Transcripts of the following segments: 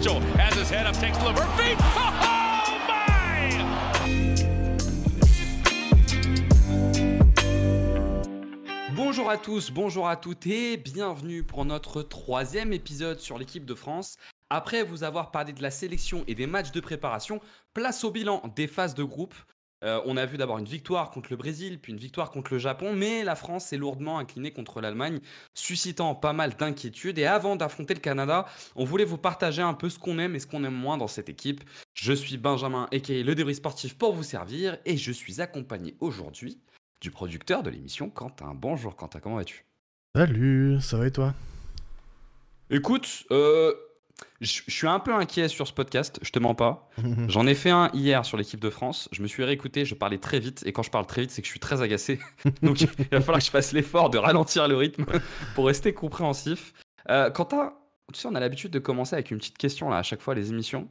Mitchell has his head up, takes the levert feet. Oh my! Bonjour à tous, bonjour à toutes et bienvenue pour notre 3e épisode sur l'équipe de France. Après vous avoir parlé de la sélection et des matchs de préparation, place au bilan des phases de groupe. On a vu d'abord une victoire contre le Brésil, puis une victoire contre le Japon, mais la France s'est lourdement inclinée contre l'Allemagne, suscitant pas mal d'inquiétudes. Et avant d'affronter le Canada, on voulait vous partager un peu ce qu'on aime et ce qu'on aime moins dans cette équipe. Je suis Benjamin, aka le débris sportif pour vous servir, et je suis accompagné aujourd'hui du producteur de l'émission, Quentin. Bonjour Quentin, comment vas-tu ? Salut, ça va et toi ? Écoute, je suis un peu inquiet sur ce podcast, je te mens pas. J'en ai fait un hier sur l'équipe de France, je me suis réécouté, je parlais très vite, et quand je parle très vite, c'est que je suis très agacé. Donc il va falloir que je fasse l'effort de ralentir le rythme pour rester compréhensif. Quentin, tu sais, on a l'habitude de commencer avec une petite question là, à chaque fois les émissions.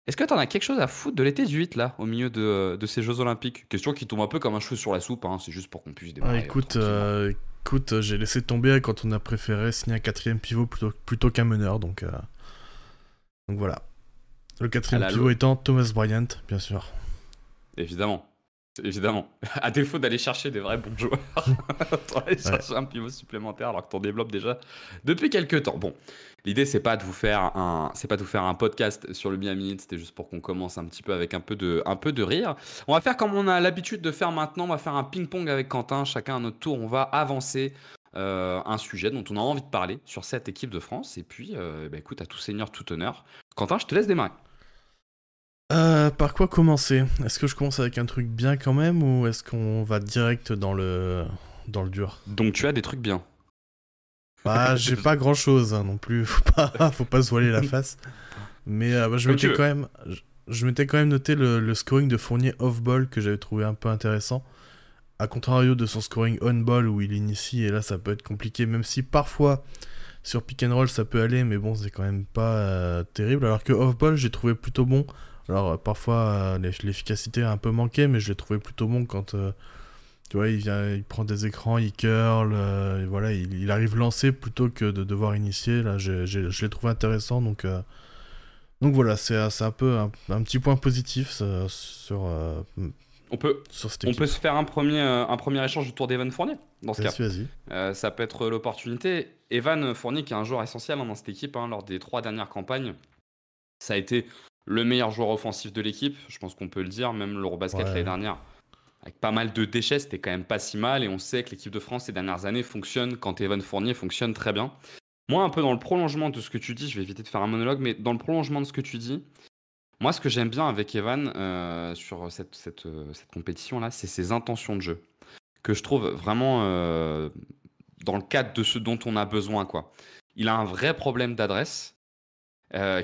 Est-ce que tu en as quelque chose à foutre de l'été du 8 là, au milieu de ces Jeux Olympiques ? Question qui tombe un peu comme un cheveu sur la soupe, hein, c'est juste pour qu'on puisse démarrer. Écoute, j'ai laissé tomber quand on a préféré signer un 4ème pivot plutôt qu'un meneur, donc voilà. Le 4ème pivot étant Thomas Bryant, bien sûr. Évidemment. À défaut d'aller chercher des vrais bons joueurs, on va aller chercher un pivot supplémentaire alors que t'en développes déjà depuis quelques temps. Bon, l'idée c'est pas de vous faire un podcast sur le Miami Heat, c'était juste pour qu'on commence un petit peu avec un peu de rire. On va faire comme on a l'habitude de faire maintenant, on va faire un ping-pong avec Quentin, chacun à notre tour, on va avancer un sujet dont on a envie de parler sur cette équipe de France. Et puis, écoute, à tout seigneur, tout honneur. Quentin, je te laisse démarrer. Par quoi commencer ? Est-ce que je commence avec un truc bien quand même, ou est-ce qu'on va direct dans le dur ? Donc tu as des trucs bien. Bah, j'ai pas grand-chose non plus, faut pas se voiler la face. Mais je m'étais quand même noté le scoring de Fournier off-ball que j'avais trouvé un peu intéressant. A contrario de son scoring on-ball où il initie, et là ça peut être compliqué, même si parfois sur pick and roll ça peut aller, mais bon, c'est quand même pas terrible. Alors que off-ball, j'ai trouvé plutôt bon. Alors parfois l'efficacité a un peu manqué, mais je l'ai trouvé plutôt bon quand tu vois, il prend des écrans, il curl, et voilà, il arrive lancé plutôt que de devoir initier. Là, je l'ai trouvé intéressant, donc voilà, c'est un peu un petit point positif sur cette équipe. On peut se faire un premier échange du tour d'Evan Fournier dans ce cas. Vas-y. Ça peut être l'opportunité. Evan Fournier, qui est un joueur essentiel dans cette équipe, lors des 3 dernières campagnes, ça a été le meilleur joueur offensif de l'équipe, je pense qu'on peut le dire, même l'Eurobasket l'année dernière. Avec pas mal de déchets, c'était quand même pas si mal, et on sait que l'équipe de France ces dernières années fonctionne quand Evan Fournier fonctionne très bien. Moi, un peu dans le prolongement de ce que tu dis, je vais éviter de faire un monologue, mais dans le prolongement de ce que tu dis, moi, ce que j'aime bien avec Evan sur cette compétition-là, c'est ses intentions de jeu, que je trouve vraiment dans le cadre de ce dont on a besoin, quoi. Il a un vrai problème d'adresse,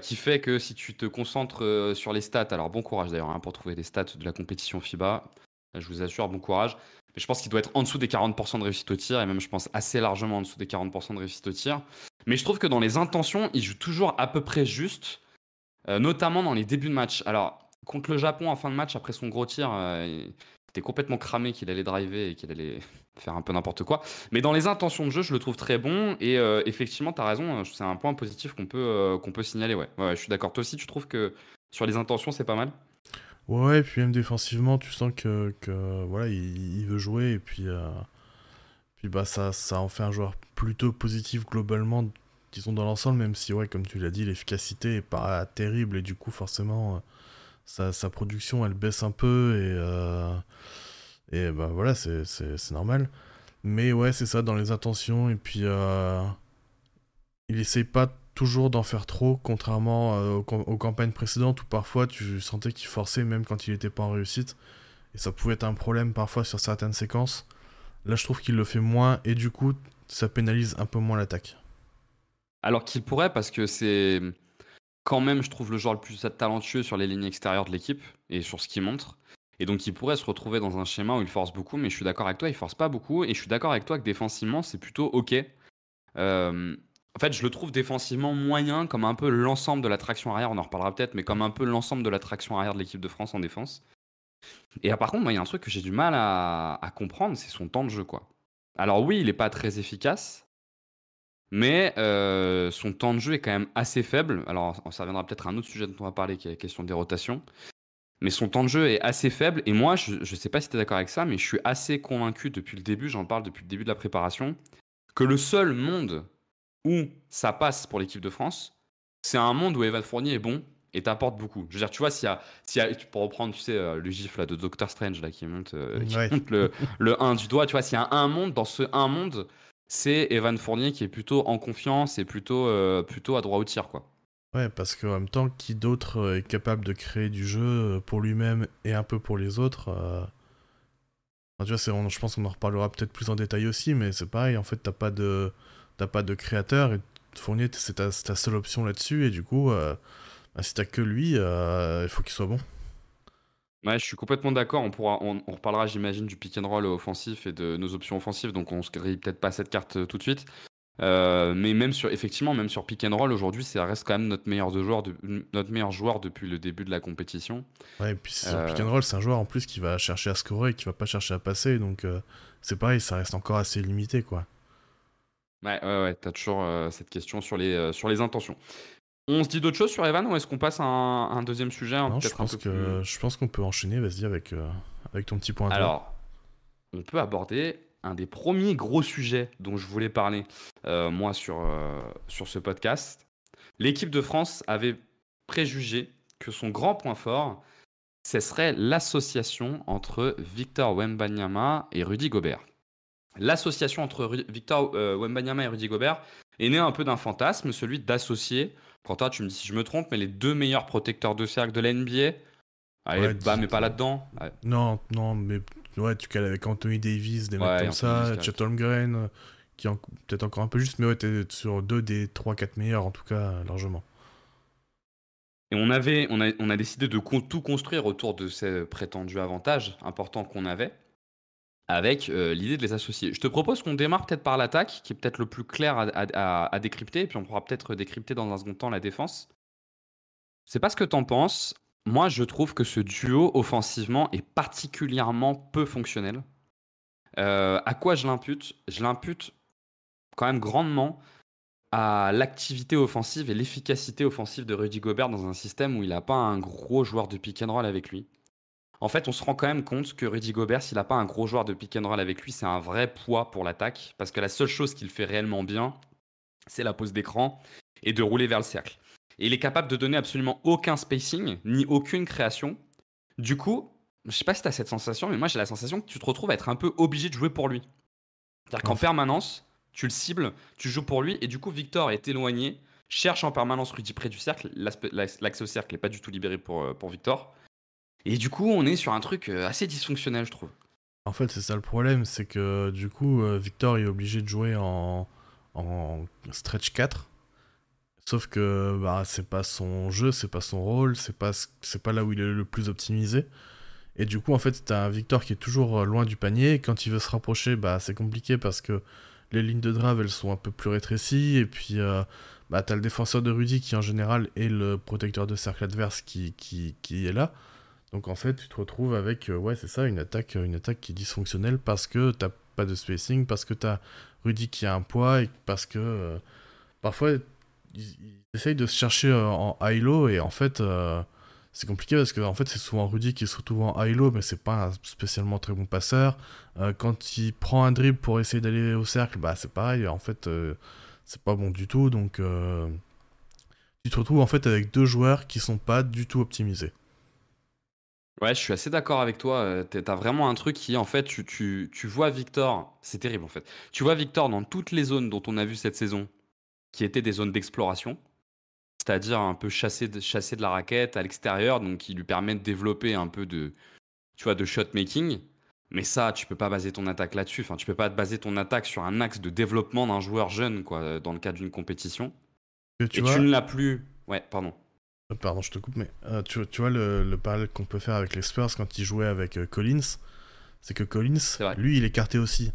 qui fait que si tu te concentres sur les stats, alors bon courage d'ailleurs pour trouver les stats de la compétition FIBA, je vous assure, bon courage, mais je pense qu'il doit être en dessous des 40% de réussite au tir, et même je pense assez largement en dessous des 40% de réussite au tir, mais je trouve que dans les intentions, il joue toujours à peu près juste, notamment dans les débuts de match. Alors, contre le Japon en fin de match, après son gros tir, il était complètement cramé qu'il allait driver et qu'il allait faire un peu n'importe quoi. Mais dans les intentions de jeu, je le trouve très bon. Et effectivement, tu as raison, c'est un point positif qu'on peut signaler. Ouais, je suis d'accord. Toi aussi, tu trouves que sur les intentions, c'est pas mal ? Ouais, et puis même défensivement, tu sens que voilà, il veut jouer, et puis bah ça en fait un joueur plutôt positif globalement, disons dans l'ensemble, même si, ouais, comme tu l'as dit, l'efficacité est pas terrible, et du coup, forcément, sa production, elle baisse un peu, et bah voilà, c'est normal. Mais ouais, c'est ça, dans les intentions, et puis il essaye pas toujours d'en faire trop, contrairement aux campagnes précédentes où parfois tu sentais qu'il forçait même quand il était pas en réussite, et ça pouvait être un problème parfois sur certaines séquences. Là, je trouve qu'il le fait moins, et du coup, ça pénalise un peu moins l'attaque. Alors qu'il pourrait, parce que c'est quand même, je trouve, le joueur le plus talentueux sur les lignes extérieures de l'équipe et sur ce qu'il montre. Et donc, il pourrait se retrouver dans un schéma où il force beaucoup, mais je suis d'accord avec toi, il force pas beaucoup. Et je suis d'accord avec toi que défensivement, c'est plutôt OK. En fait, je le trouve défensivement moyen, comme un peu l'ensemble de la traction arrière, on en reparlera peut-être, mais comme un peu l'ensemble de la traction arrière de l'équipe de France en défense. Et par contre, moi, il y a un truc que j'ai du mal à comprendre, c'est son temps de jeu, quoi. Alors oui, il est pas très efficace, Mais son temps de jeu est quand même assez faible. Alors, ça reviendra peut-être à un autre sujet dont on va parler, qui est la question des rotations. Mais son temps de jeu est assez faible. Et moi, je ne sais pas si tu es d'accord avec ça, mais je suis assez convaincu depuis le début, j'en parle depuis le début de la préparation, que le seul monde où ça passe pour l'équipe de France, c'est un monde où Evan Fournier est bon et t'apporte beaucoup. Je veux dire, tu vois, tu peux reprendre, tu sais, le gif là, de Doctor Strange là, qui monte, Ouais. le 1 du doigt, tu vois, s'il y a un monde, dans ce un monde, c'est Evan Fournier qui est plutôt en confiance et plutôt à droit au tir, quoi. Ouais, parce qu'en même temps, qui d'autre est capable de créer du jeu pour lui-même et un peu pour les autres enfin, tu vois, je pense qu'on en reparlera peut-être plus en détail aussi, mais c'est pareil, en fait, t'as pas de créateur, et Fournier, c'est ta seule option là-dessus, et du coup, bah, si t'as que lui, il faut qu'il soit bon. Ouais, je suis complètement d'accord. On reparlera, j'imagine, du pick and roll offensif et de nos options offensives, donc on se grille peut-être pas cette carte tout de suite. Mais effectivement, même sur pick and roll, aujourd'hui, ça reste quand même notre meilleur joueur depuis le début de la compétition. Ouais, et puis sur pick Euh, and roll, c'est un joueur en plus qui va chercher à scorer et qui va pas chercher à passer, donc c'est pareil, ça reste encore assez limité, quoi. ouais, t'as toujours cette question sur les intentions. On se dit d'autres choses sur Evan ou est-ce qu'on passe à un deuxième sujet, Non, je peut-être un pense peu plus... je pense qu'on peut enchaîner, vas-y, avec ton petit point à toi. Alors, on peut aborder un des premiers gros sujets dont je voulais parler, moi, sur ce podcast. L'équipe de France avait préjugé que son grand point fort, ce serait l'association entre Victor Wembanyama et Rudy Gobert. L'association entre Victor Wembanyama et Rudy Gobert est née un peu d'un fantasme, celui d'associer, Quentin, tu me dis si je me trompe, mais les deux meilleurs protecteurs de cercle de la NBA. Allez, Ouais, bah, mais pas là-dedans. Ouais, Non, non, mais ouais, tu cales avec Anthony Davis, des mecs ouais, comme Anthony Davis, ça, correct. Chet Holmgren, qui est peut-être encore un peu juste, mais ouais, t'es sur deux des 3-4 meilleurs, en tout cas, largement. Et on a décidé de tout construire autour de ces prétendus avantages importants qu'on avait, avec l'idée de les associer. Je te propose qu'on démarre peut-être par l'attaque, qui est peut-être le plus clair à décrypter, et puis on pourra peut-être décrypter dans un second temps la défense. Je sais pas ce que t'en penses. Moi, je trouve que ce duo offensivement est particulièrement peu fonctionnel. À quoi je l'impute? Je l'impute quand même grandement à l'activité offensive et l'efficacité offensive de Rudy Gobert dans un système où il n'a pas un gros joueur de pick and roll avec lui. En fait, on se rend quand même compte que Rudy Gobert, s'il n'a pas un gros joueur de pick and roll avec lui, c'est un vrai poids pour l'attaque, parce que la seule chose qu'il fait réellement bien, c'est la pose d'écran et de rouler vers le cercle. Et il est capable de donner absolument aucun spacing, ni aucune création. Du coup, je sais pas si tu as cette sensation, mais moi j'ai la sensation que tu te retrouves à être un peu obligé de jouer pour lui. C'est-à-dire qu'en Enfin, permanence, tu le cibles, tu joues pour lui, et du coup, Victor est éloigné, cherche en permanence Rudy près du cercle. L'accès au cercle n'est pas du tout libéré pour Victor. Et du coup, on est sur un truc assez dysfonctionnel, je trouve. en fait, c'est ça le problème, c'est que du coup, Victor est obligé de jouer en stretch 4. Sauf que bah, c'est pas son jeu, c'est pas son rôle, c'est pas là où il est le plus optimisé. Et du coup, en fait, t'as un Victor qui est toujours loin du panier. Et quand il veut se rapprocher, bah, c'est compliqué parce que les lignes de drive, elles sont un peu plus rétrécies. Et puis, bah, t'as le défenseur de Rudy qui, en général, est le protecteur de cercle adverse qui est là. Donc, en fait, tu te retrouves avec, ouais, c'est ça, une attaque qui est dysfonctionnelle parce que t'as pas de spacing, parce que t'as Rudy qui a un poids et parce que parfois, ils essayent de se chercher en high-low et en fait. C'est compliqué parce que en fait c'est souvent Rudy qui se retrouve en high-low mais c'est pas un spécialement très bon passeur. Quand il prend un dribble pour essayer d'aller au cercle, bah c'est pareil, en fait c'est pas bon du tout donc tu te retrouves en fait avec deux joueurs qui sont pas du tout optimisés. Ouais, je suis assez d'accord avec toi. T'as vraiment un truc qui, en fait, tu vois Victor. C'est terrible, en fait. Tu vois Victor dans toutes les zones dont on a vu cette saison, qui étaient des zones d'exploration, c'est-à-dire un peu chasser de la raquette à l'extérieur, donc qui lui permet de développer un peu tu vois, de shot making. Mais ça, tu peux pas baser ton attaque là-dessus. Enfin, tu peux pas baser ton attaque sur un axe de développement d'un joueur jeune, quoi, dans le cadre d'une compétition. Et tu Et tu vois, ne l'as plus. Ouais, pardon. pardon je te coupe mais tu vois le parallèle qu'on peut faire avec les Spurs quand ils jouaient avec Collins, c'est que Collins, C'est vrai. lui il écartait aussi.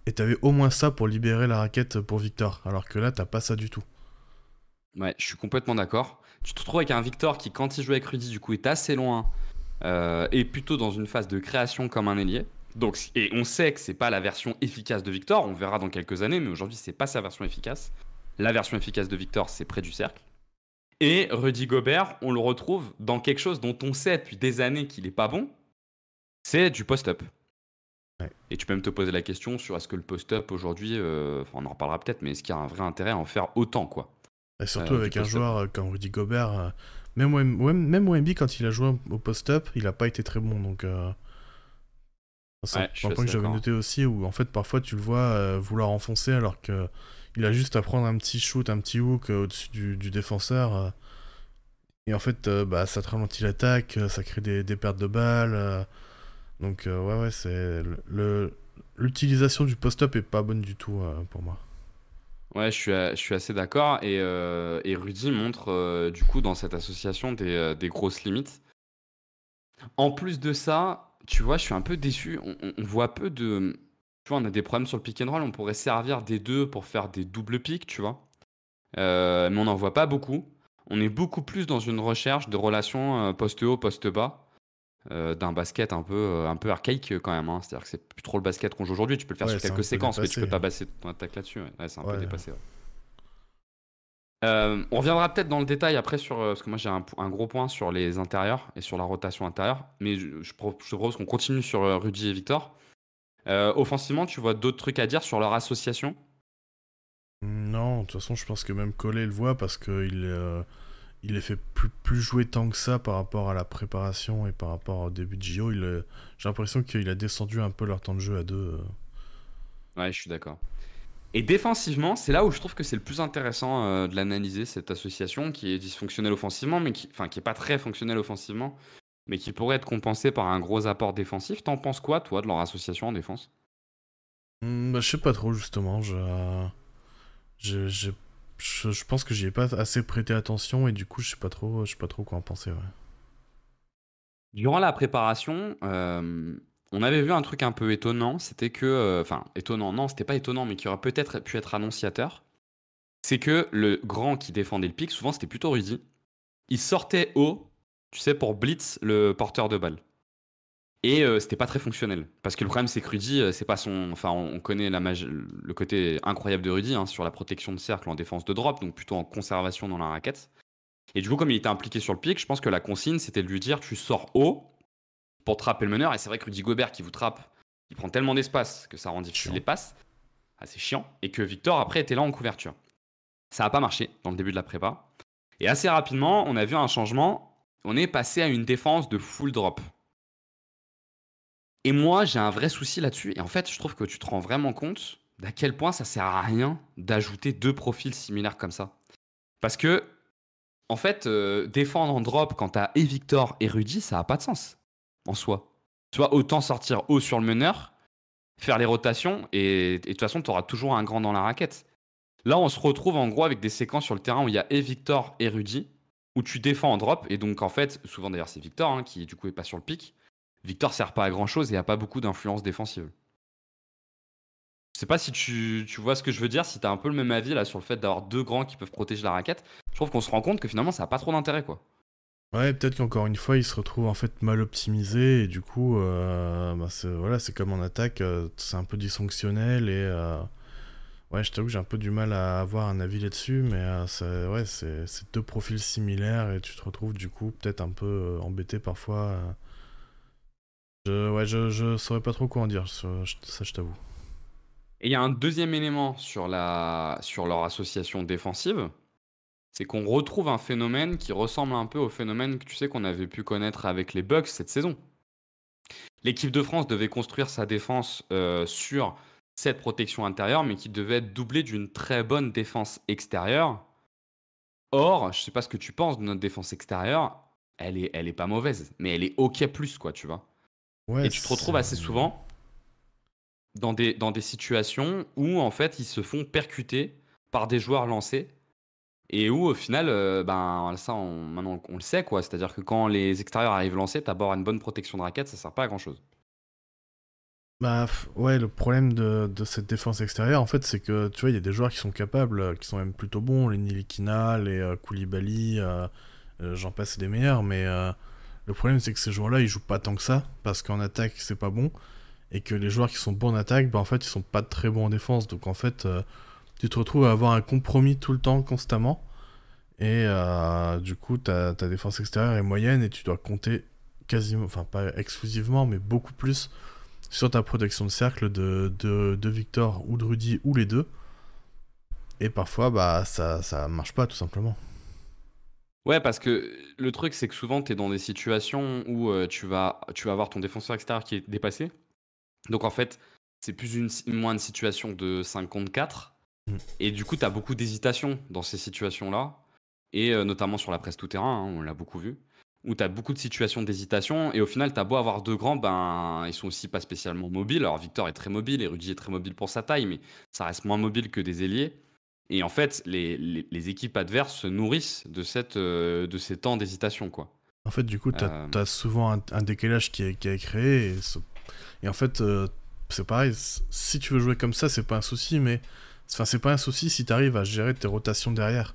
Et t'avais au moins ça pour libérer la raquette pour Victor, alors que là t'as pas ça du tout. Ouais, je suis complètement d'accord. Tu te retrouves avec un Victor qui, quand il joue avec Rudy, du coup, est assez loin et plutôt dans une phase de création comme un ailier. Donc, et on sait que c'est pas la version efficace de Victor. On verra dans quelques années, mais aujourd'hui, c'est pas sa version efficace. La version efficace de Victor, c'est près du cercle. Et Rudy Gobert, on le retrouve dans quelque chose dont on sait depuis des années qu'il est pas bon, c'est du post-up. Ouais. Et tu peux même te poser la question sur est-ce que le post-up aujourd'hui, on en reparlera peut-être, mais est-ce qu'il y a un vrai intérêt à en faire autant, quoi. Et surtout du avec un post-up. joueur comme Rudy Gobert, même Wemby, quand il a joué au post-up, il a pas été très bon. Donc, c'est Ouais, je suis un point que assez j'avais d'accord. noté aussi, où en fait, parfois, tu le vois vouloir enfoncer alors que il a juste à prendre un petit shoot, un petit hook au-dessus du défenseur. Et en fait, bah, ça te ralentit l'attaque, ça crée des pertes de balles. Donc, ouais, c'est l'utilisation du post-up est pas bonne du tout pour moi. Ouais, je suis assez d'accord. Et Rudy montre, du coup, dans cette association, des grosses limites. En plus de ça, tu vois, je suis un peu déçu. On voit peu de. Tu vois, on a des problèmes sur le pick and roll. On pourrait servir des deux pour faire des doubles picks, tu vois. Mais on n'en voit pas beaucoup. On est beaucoup plus dans une recherche de relations poste haut, poste bas. D'un basket un peu archaïque quand même, hein. C'est-à-dire que c'est plus trop le basket qu'on joue aujourd'hui. Tu peux le faire Ouais, sur c'est un quelques peu séquences, mais tu peux dépassé. pas baser ton attaque là-dessus. Ouais, c'est un peu Ouais. dépassé. Ouais. On reviendra peut-être dans le détail après sur parce que moi j'ai un gros point sur les intérieurs et sur la rotation intérieure, mais je te propose qu'on continue sur Rudy et Victor. Offensivement, tu vois d'autres trucs à dire sur leur association? Non, de toute façon, je pense que même Collet le voit parce qu'il les fait plus jouer tant que ça par rapport à la préparation et par rapport au début de JO. J'ai l'impression qu'il a descendu un peu leur temps de jeu à deux. Ouais, je suis d'accord. Et défensivement, c'est là où je trouve que c'est le plus intéressant de l'analyser, cette association qui est dysfonctionnelle offensivement, mais qui est pas très fonctionnelle offensivement, mais qui pourrait être compensée par un gros apport défensif. T'en penses quoi, toi, de leur association en défense? Bah, je sais pas trop, justement. Je, je, je pense que j'y ai pas assez prêté attention et du coup, je sais pas trop quoi en penser. Ouais. Durant la préparation, on avait vu un truc un peu étonnant, c'était que, enfin étonnant, non, c'était pas étonnant, mais qui aurait peut-être pu être annonciateur. C'est que le grand qui défendait le pick, souvent c'était plutôt Rudy, il sortait haut, tu sais, pour blitz le porteur de balle. Et c'était pas très fonctionnel. Parce que le problème, c'est que Rudy, c'est pas son. Enfin, on connaît le côté incroyable de Rudy hein, sur la protection de cercle en défense de drop, donc plutôt en conservation dans la raquette. Et du coup, comme il était impliqué sur le pick, je pense que la consigne, c'était de lui dire tu sors haut pour trapper le meneur. Et c'est vrai que Rudy Gobert qui vous trappe, il prend tellement d'espace que ça rend difficile Chiant. les passes. Ah, c'est chiant. Et que Victor, après, était là en couverture. Ça n'a pas marché dans le début de la prépa. Et assez rapidement, on a vu un changement. On est passé à une défense de full drop. Et moi, j'ai un vrai souci là-dessus. Et en fait, je trouve que tu te rends vraiment compte d'à quel point ça sert à rien d'ajouter deux profils similaires comme ça. Parce que, en fait, défendre en drop quand t'as et Victor et Rudy, ça n'a pas de sens en soi. Tu vois, autant sortir haut sur le meneur, faire les rotations, et de toute façon, tu auras toujours un grand dans la raquette. Là, on se retrouve en gros avec des séquences sur le terrain où il y a et Victor et Rudy, où tu défends en drop, et donc en fait, souvent d'ailleurs c'est Victor hein, qui du coup est pas sur le pic. Victor sert pas à grand chose et a pas beaucoup d'influence défensive. Je sais pas si tu vois ce que je veux dire, si t'as un peu le même avis là sur le fait d'avoir deux grands qui peuvent protéger la raquette. Je trouve qu'on se rend compte que finalement ça a pas trop d'intérêt quoi. Ouais, peut-être qu'encore une fois, il se retrouve en fait mal optimisé et du coup, bah, voilà, c'est comme en attaque, c'est un peu dysfonctionnel et ouais, je t'avoue que j'ai un peu du mal à avoir un avis là-dessus, mais ouais, c'est deux profils similaires et tu te retrouves du coup peut-être un peu embêté parfois. Ouais, je saurais pas trop quoi en dire, ça je t'avoue. Et il y a un deuxième élément sur leur association défensive, c'est qu'on retrouve un phénomène qui ressemble un peu au phénomène que tu sais qu'on avait pu connaître avec les Bucks cette saison. L'équipe de France devait construire sa défense sur cette protection intérieure, mais qui devait être doublée d'une très bonne défense extérieure. Or, je sais pas ce que tu penses de notre défense extérieure, elle est pas mauvaise, mais elle est OK plus, quoi, tu vois. Ouais, Et tu te retrouves assez souvent dans des situations où, en fait, ils se font percuter par des joueurs lancés et où, au final, ben, ça, maintenant, on le sait, quoi. C'est-à-dire que quand les extérieurs arrivent lancés, t'as beau avoir une bonne protection de raquette, ça sert pas à grand-chose. Bah ouais, le problème de cette défense extérieure, en fait, c'est que tu vois, il y a des joueurs qui sont capables, qui sont même plutôt bons, les Nilikina, les Koulibaly, j'en passe des meilleurs, mais le problème c'est que ces joueurs-là, ils jouent pas tant que ça, parce qu'en attaque, c'est pas bon, et que les joueurs qui sont bons en attaque, bah en fait, ils sont pas très bons en défense, donc en fait, tu te retrouves à avoir un compromis tout le temps, constamment. Et du coup, ta défense extérieure est moyenne et tu dois compter quasiment, enfin pas exclusivement, mais beaucoup plus sur ta protection de cercle de Victor ou de Rudy ou les deux. Et parfois, bah, ça marche pas, tout simplement. Ouais, parce que le truc, c'est que souvent, tu es dans des situations où tu vas avoir ton défenseur extérieur qui est dépassé. Donc, en fait, c'est plus moins une situation de 5 contre 4. Mm. Et du coup, tu as beaucoup d'hésitation dans ces situations-là. Et notamment sur la presse tout-terrain, on l'a beaucoup vu. Où tu as beaucoup de situations d'hésitation. Et au final, tu as beau avoir deux grands, ben, ils sont aussi pas spécialement mobiles. Alors, Victor est très mobile et Rudy est très mobile pour sa taille, mais ça reste moins mobile que des ailiers. Et en fait, les équipes adverses se nourrissent de ces temps d'hésitation, quoi. En fait, du coup, Euh, t'as souvent un décalage qui est créé. Et en fait, c'est pareil. Si tu veux jouer comme ça, c'est pas un souci, mais. Enfin, c'est pas un souci si t'arrives à gérer tes rotations derrière.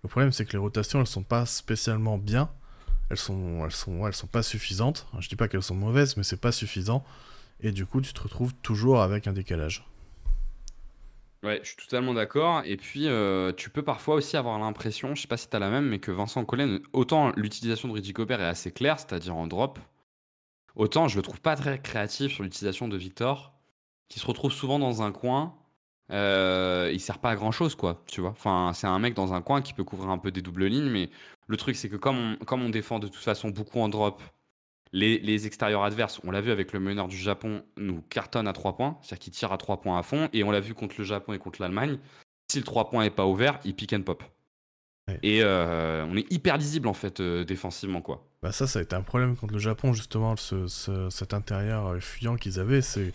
Le problème, c'est que les rotations, elles sont pas spécialement bien. Elles sont pas suffisantes. Je dis pas qu'elles sont mauvaises, mais c'est pas suffisant. Et du coup, tu te retrouves toujours avec un décalage. ouais, je suis totalement d'accord. Et puis, tu peux parfois aussi avoir l'impression, je sais pas si tu as la même, mais que Vincent Collen, autant l'utilisation de Rudy Gobert est assez claire, c'est-à-dire en drop, autant je le trouve pas très créatif sur l'utilisation de Victor, qui se retrouve souvent dans un coin. Il sert pas à grand chose, quoi, tu vois. Enfin, c'est un mec dans un coin qui peut couvrir un peu des doubles lignes, mais le truc, c'est que comme on défend de toute façon beaucoup en drop, les extérieurs adverses, on l'a vu avec le meneur du Japon, nous cartonne à 3 points, c'est-à-dire qu'il tire à 3 points à fond, et on l'a vu contre le Japon et contre l'Allemagne. Si le 3 points est pas ouvert, il pick and pop. Ouais. Et on est hyper lisible en fait défensivement, quoi. Bah ça a été un problème contre le Japon, justement, cet intérieur fuyant qu'ils avaient. C'est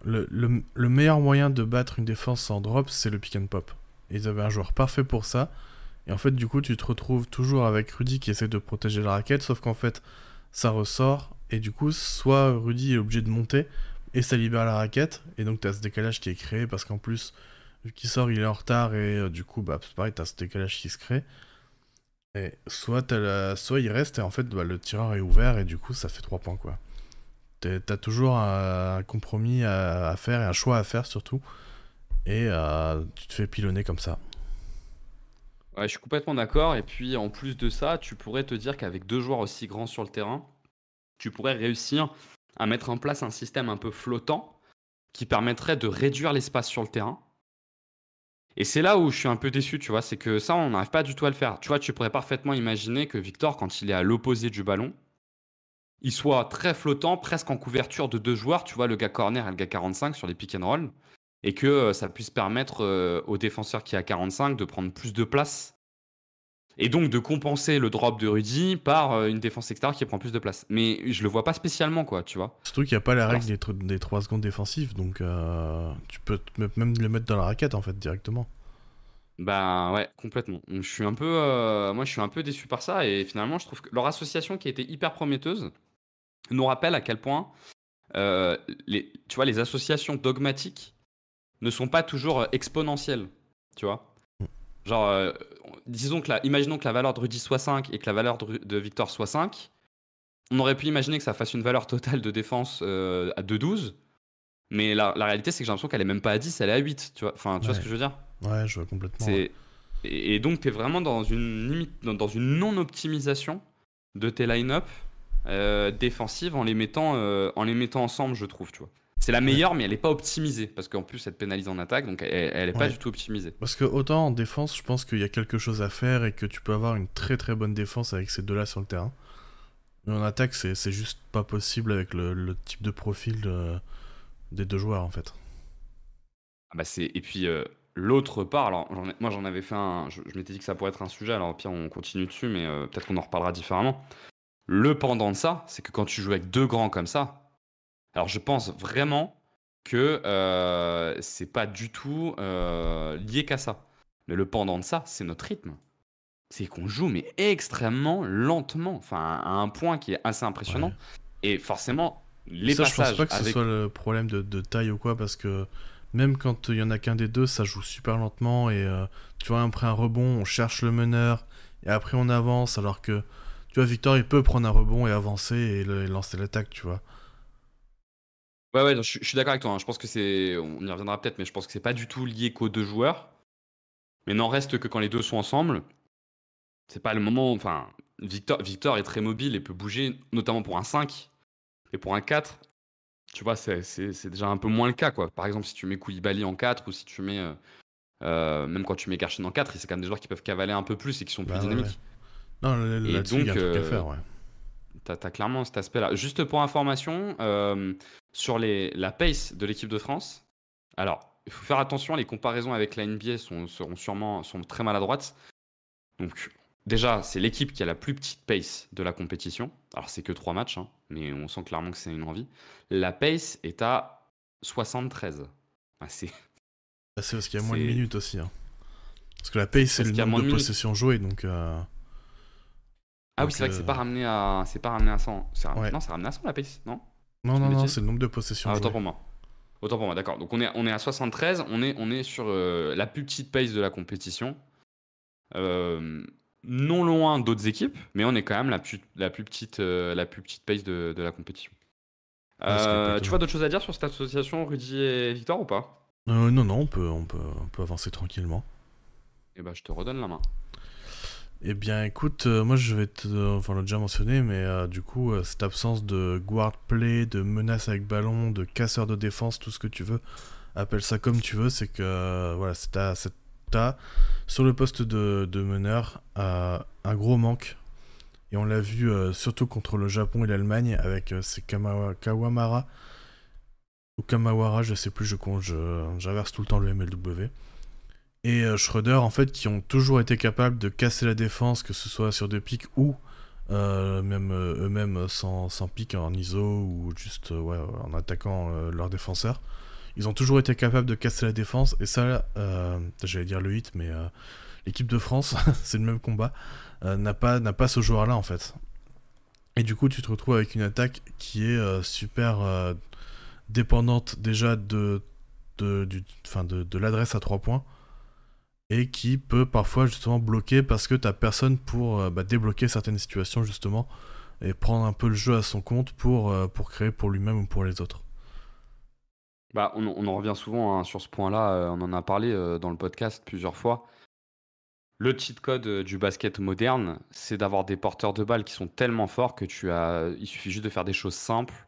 le meilleur moyen de battre une défense en drop, c'est le pick and pop. Et ils avaient un joueur parfait pour ça. Et en fait, du coup, tu te retrouves toujours avec Rudy qui essaie de protéger la raquette, sauf qu'en fait, ça ressort. Et du coup, soit Rudy est obligé de monter, et ça libère la raquette. Et donc, tu as ce décalage qui est créé, parce qu'en plus, vu qu'il sort, il est en retard, et du coup, bah, c'est pareil, tu as ce décalage qui se crée. Et soit il reste, et en fait, bah, le tireur est ouvert, et du coup, ça fait 3 points, quoi. T'as toujours un compromis à faire, et un choix à faire, surtout. Et tu te fais pilonner comme ça. Ouais, je suis complètement d'accord. Et puis en plus de ça, tu pourrais te dire qu'avec deux joueurs aussi grands sur le terrain, tu pourrais réussir à mettre en place un système un peu flottant qui permettrait de réduire l'espace sur le terrain. Et c'est là où je suis un peu déçu, tu vois, c'est que ça, on n'arrive pas du tout à le faire. Tu vois, tu pourrais parfaitement imaginer que Victor, quand il est à l'opposé du ballon, il soit très flottant, presque en couverture de deux joueurs, tu vois, le gars corner et le gars 45 sur les pick and roll, et que ça puisse permettre au défenseur qui est à 45 de prendre plus de place, et donc de compenser le drop de Rudy par une défense extérieure qui prend plus de place. Mais je le vois pas spécialement, quoi, tu vois. Surtout qu'il n'y a pas la Alors, règle des 3 secondes défensives, donc tu peux même le mettre dans la raquette, en fait, directement. bah ouais, complètement. Donc, moi, je suis un peu déçu par ça, et finalement, je trouve que leur association qui était hyper prometteuse nous rappelle à quel point euh, tu vois, les associations dogmatiques ne sont pas toujours exponentielles, tu vois. Genre, imaginons que la valeur de Rudy soit 5 et que la valeur de Victor soit 5. On aurait pu imaginer que ça fasse une valeur totale de défense à 2,12. Mais la réalité, c'est que j'ai l'impression qu'elle est même pas à 10, elle est à 8. Tu vois, enfin, tu vois ce Ouais. que je veux dire? Ouais, je vois complètement. Ouais. C'est... Et donc, tu es vraiment dans une limite, dans une non-optimisation de tes line-up défensives en les mettant ensemble, je trouve, tu vois. C'est la meilleure, mais elle n'est pas optimisée. Parce qu'en plus, elle te pénalise en attaque, donc elle n'est pas Ouais. du tout optimisée. Parce que autant en défense, je pense qu'il y a quelque chose à faire et que tu peux avoir une très très bonne défense avec ces deux-là sur le terrain. Mais en attaque, c'est juste pas possible avec le type de profil des deux joueurs, en fait. Ah bah et puis l'autre part, alors moi j'en avais fait je m'étais dit que ça pourrait être un sujet, alors au pire on continue dessus, mais peut-être qu'on en reparlera différemment. Le pendant de ça, c'est que quand tu joues avec deux grands comme ça, alors je pense vraiment que c'est pas du tout lié qu'à ça. Mais le pendant de ça, c'est notre rythme. C'est qu'on joue mais extrêmement lentement, enfin à un point qui est assez impressionnant. Ouais. Et forcément, les Ça, je pense passages pas que ce avec... soit le problème de taille ou quoi, parce que même quand il y en a qu'un des deux, ça joue super lentement et tu vois, après un rebond, on cherche le meneur et après on avance, alors que tu vois, Victor il peut prendre un rebond et avancer et lancer l'attaque, tu vois. Ouais, je suis d'accord avec toi, hein. Je pense que on y reviendra peut-être, mais je pense que c'est pas du tout lié qu'aux deux joueurs. Mais n'en reste que quand les deux sont ensemble, c'est pas le moment. Enfin, Victor est très mobile et peut bouger, notamment pour un 5. Et pour un 4, tu vois, c'est déjà un peu moins le cas, quoi. Par exemple, si tu mets Koulibaly en 4 ou si tu mets. Même quand tu mets Garчин en 4, c'est quand même des joueurs qui peuvent cavaler un peu plus et qui sont plus Bah ouais. dynamiques. Non, Et là-dessus, il y a donc, un truc à faire, ouais. t'as clairement cet aspect-là. Juste pour information, sur la pace de l'équipe de France, alors, il faut faire attention, les comparaisons avec la NBA sont très maladroites. Donc, déjà, c'est l'équipe qui a la plus petite pace de la compétition. Alors, c'est que 3 matchs, hein, mais on sent clairement que c'est une envie. La pace est à 73. Ah, Bah, c'est parce qu'il y a moins de c'est minutes aussi. Hein. Parce que la pace, c'est parce le qu'il y a nombre moins de de minutes. possessions jouées, donc... Ah oui, c'est vrai que c'est pas ramené à 100. Ouais. Non, c'est ramené à 100 la pace, non? Non, c'est le nombre de possessions Ah, jouées. Autant pour moi, d'accord. Donc on est à 73, on est sur la plus petite pace de la compétition. Non loin d'autres équipes, mais on est quand même la plus petite pace de la compétition. Ouais, ce qui est pas Tu vois étonnant. d'autres choses à dire sur cette association, Rudy et Victor, ou pas? Non, on peut avancer tranquillement. Eh ben, je te redonne la main. Eh bien, écoute, moi je vais enfin, on l'a déjà mentionné, mais du coup, cette absence de guard play, de menace avec ballon, de casseur de défense, tout ce que tu veux, appelle ça comme tu veux, c'est que, voilà, t'as sur le poste de meneur un gros manque. Et on l'a vu surtout contre le Japon et l'Allemagne avec ces Kawamara ou Kamawara, je sais plus, j'inverse tout le temps le MLW. Et Schroeder, en fait, qui ont toujours été capables de casser la défense, que ce soit sur des pics ou même eux-mêmes sans pic en ISO ou juste en attaquant leurs défenseurs. Ils ont toujours été capables de casser la défense, et ça, j'allais dire le hit, mais l'équipe de France, c'est le même combat, n'a pas ce joueur-là en fait. Et du coup, tu te retrouves avec une attaque qui est super dépendante déjà de l'adresse à 3 points, et qui peut parfois justement bloquer parce que t'as personne pour débloquer certaines situations justement et prendre un peu le jeu à son compte pour créer pour lui-même ou pour les autres. Bah, on en revient souvent, hein, sur ce point-là, on en a parlé dans le podcast plusieurs fois. Le cheat code du basket moderne, c'est d'avoir des porteurs de balles qui sont tellement forts que il suffit juste de faire des choses simples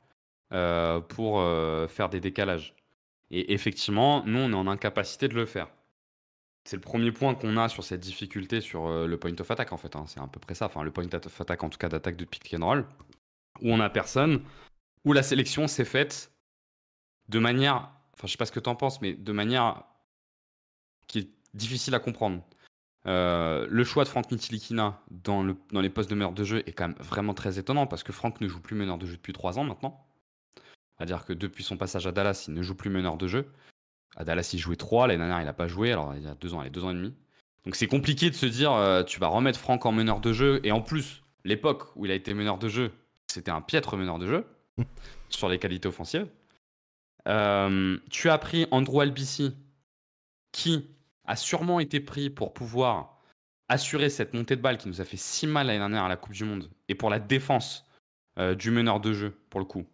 pour faire des décalages. Et effectivement, nous, on est en incapacité de le faire. C'est le premier point qu'on a sur cette difficulté sur le point of attack, en fait, hein. C'est à peu près ça. Enfin, le point of attack, en tout cas, d'attaque de pick and roll, où on a personne, où la sélection s'est faite de manière, enfin, je sais pas ce que tu en penses, mais de manière qui est difficile à comprendre. Le choix de Franck Ntilikina dans les postes de meneur de jeu est quand même vraiment très étonnant, parce que Franck ne joue plus meneur de jeu depuis 3 ans maintenant. C'est-à-dire que depuis son passage à Dallas, il ne joue plus meneur de jeu. À Dallas, il jouait 3, l'année dernière, il n'a pas joué, alors il y a 2 ans, il y a 2 ans et demi. Donc c'est compliqué de se dire, tu vas remettre Franck en meneur de jeu, et en plus, l'époque où il a été meneur de jeu, c'était un piètre meneur de jeu, sur les qualités offensives. Tu as pris Andrew Albici, qui a sûrement été pris pour pouvoir assurer cette montée de balle qui nous a fait si mal l'année dernière à la Coupe du Monde, et pour la défense du meneur de jeu, pour le coup.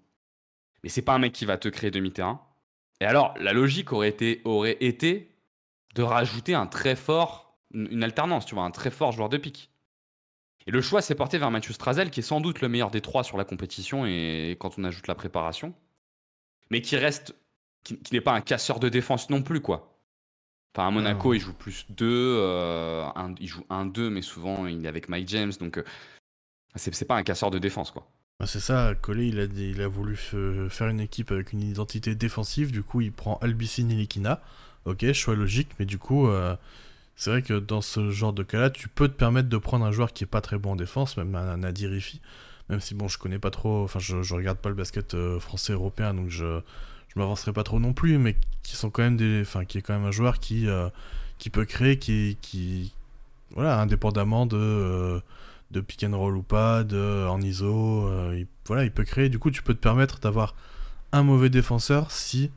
Mais c'est pas un mec qui va te créer demi-terrain. Et alors, la logique aurait été de rajouter une alternance, tu vois, un très fort joueur de pique. Et le choix s'est porté vers Mathieu Strazel, qui est sans doute le meilleur des 3 sur la compétition, et quand on ajoute la préparation, mais qui n'est pas un casseur de défense non plus, quoi. Enfin, à Monaco, il joue plus 2, il joue 1-2, mais souvent il est avec Mike James, donc c'est pas un casseur de défense, quoi. Bah, c'est ça, Collet, il a voulu faire une équipe avec une identité défensive, du coup il prend Albici Nilikina, ok, choix logique, mais du coup c'est vrai que dans ce genre de cas-là, tu peux te permettre de prendre un joueur qui est pas très bon en défense, même un Nadir Ifi, même si bon, je connais pas trop, enfin je regarde pas le basket français européen, donc je m'avancerai pas trop non plus, mais qui sont quand même qui est quand même un joueur qui peut créer, qui voilà, indépendamment de pick and roll ou pas, en ISO, il peut créer. Du coup, tu peux te permettre d'avoir un mauvais défenseur si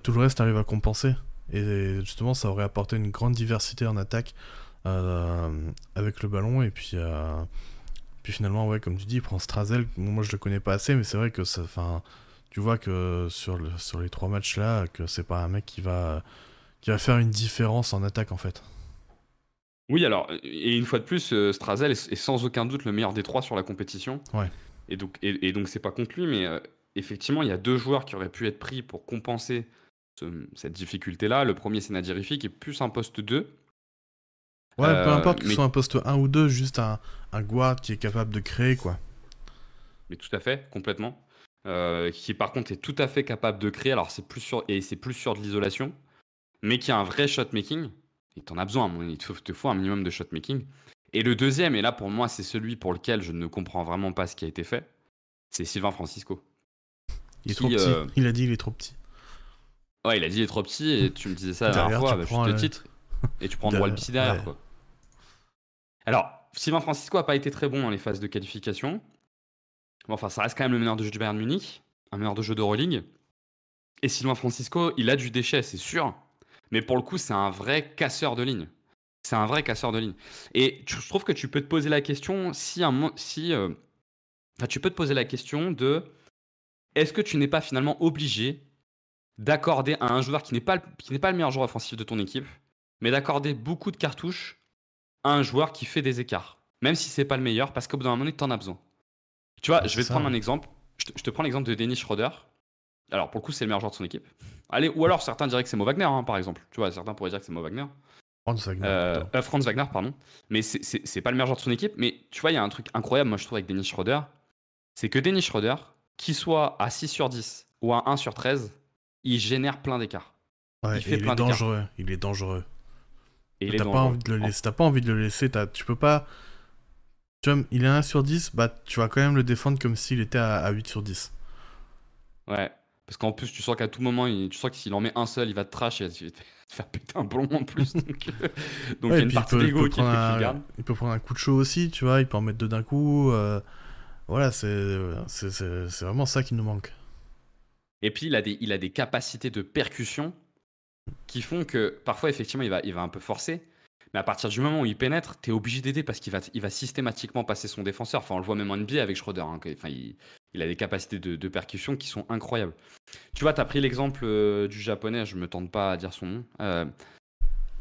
tout le reste arrive à compenser. Et justement, ça aurait apporté une grande diversité en attaque avec le ballon. Et puis finalement, ouais, comme tu dis, il prend Strazel. Moi, je le connais pas assez, mais c'est vrai que Tu vois que sur les 3 matchs là, que c'est pas un mec qui va faire une différence en attaque en fait. Oui, alors, et une fois de plus, Strazel est sans aucun doute le meilleur des 3 sur la compétition. Ouais. Et donc c'est pas contre lui, mais effectivement, il y a 2 joueurs qui auraient pu être pris pour compenser cette difficulté-là. Le premier, c'est Nadirifi, qui est plus un poste 2. Ouais, peu importe que ce Mais, soit un poste 1 ou 2, juste un guard qui est capable de créer quoi. mais tout à fait, complètement. Qui par contre est tout à fait capable de créer. Alors c'est plus sûr de l'isolation, mais qui a un vrai shot making. Et t'en as besoin, il te faut un minimum de shot making. Et le deuxième, et là pour moi c'est celui pour lequel je ne comprends vraiment pas ce qui a été fait, c'est Sylvain Francisco. Il est trop petit. Il a dit il est trop petit. Ouais, il a dit il est trop petit, et tu me disais ça la dernière fois, juste le titre, et tu prends Droit Psy derrière, ouais. quoi. Alors, Sylvain Francisco a pas été très bon dans les phases de qualification. Bon, enfin, ça reste quand même le meneur de jeu du Bayern Munich, un meneur de jeu d'Euroleague. Et Sylvain Francisco, il a du déchet, c'est sûr. Mais pour le coup, c'est un vrai casseur de ligne. C'est un vrai casseur de ligne. Et je trouve que tu peux te poser la question tu peux te poser la question de est-ce que tu n'es pas finalement obligé d'accorder à un joueur qui n'est pas le meilleur joueur offensif de ton équipe, mais d'accorder beaucoup de cartouches à un joueur qui fait des écarts, même si c'est pas le meilleur, parce qu'au bout d'un moment donné, t'en as besoin. Tu vois, je vais te prendre un exemple. Je te prends l'exemple de Dennis Schroeder. Alors, pour le coup, c'est le meilleur joueur de son équipe. Allez, ou alors certains diraient que c'est Mo Wagner, par exemple. Tu vois, certains pourraient dire que c'est Mo Wagner. Franz Wagner, pardon. Mais c'est pas le meilleur joueur de son équipe. Mais tu vois, il y a un truc incroyable, moi, je trouve, avec Dennis Schroeder. C'est que Dennis Schroeder, qu'il soit à 6 sur 10 ou à 1 sur 13, il génère plein d'écarts. Ouais, il est dangereux. Il est dangereux. Et t'as pas envie de le laisser. T'as pas envie de le laisser. Tu peux pas. Tu vois, il est à 1 sur 10, bah tu vas quand même le défendre comme s'il était à 8 sur 10. Ouais. Parce qu'en plus, tu sens qu'à tout moment, tu sens que s'il en met un seul, il va te trash et il va te faire péter un plomb en plus. Donc il y a une partie d'ego qui fait qu'il garde. Il peut prendre un coup de chaud aussi, tu vois, il peut en mettre 2 d'un coup. Voilà, c'est vraiment ça qui nous manque. Et puis, il a des capacités de percussion qui font que parfois, effectivement, il va un peu forcer. Mais à partir du moment où il pénètre, t'es obligé d'aider parce qu'il va systématiquement passer son défenseur. Enfin, on le voit même en NBA avec Schroeder. Enfin, il a des capacités de percussion qui sont incroyables. Tu vois, t'as pris l'exemple du japonais, je me tente pas à dire son nom,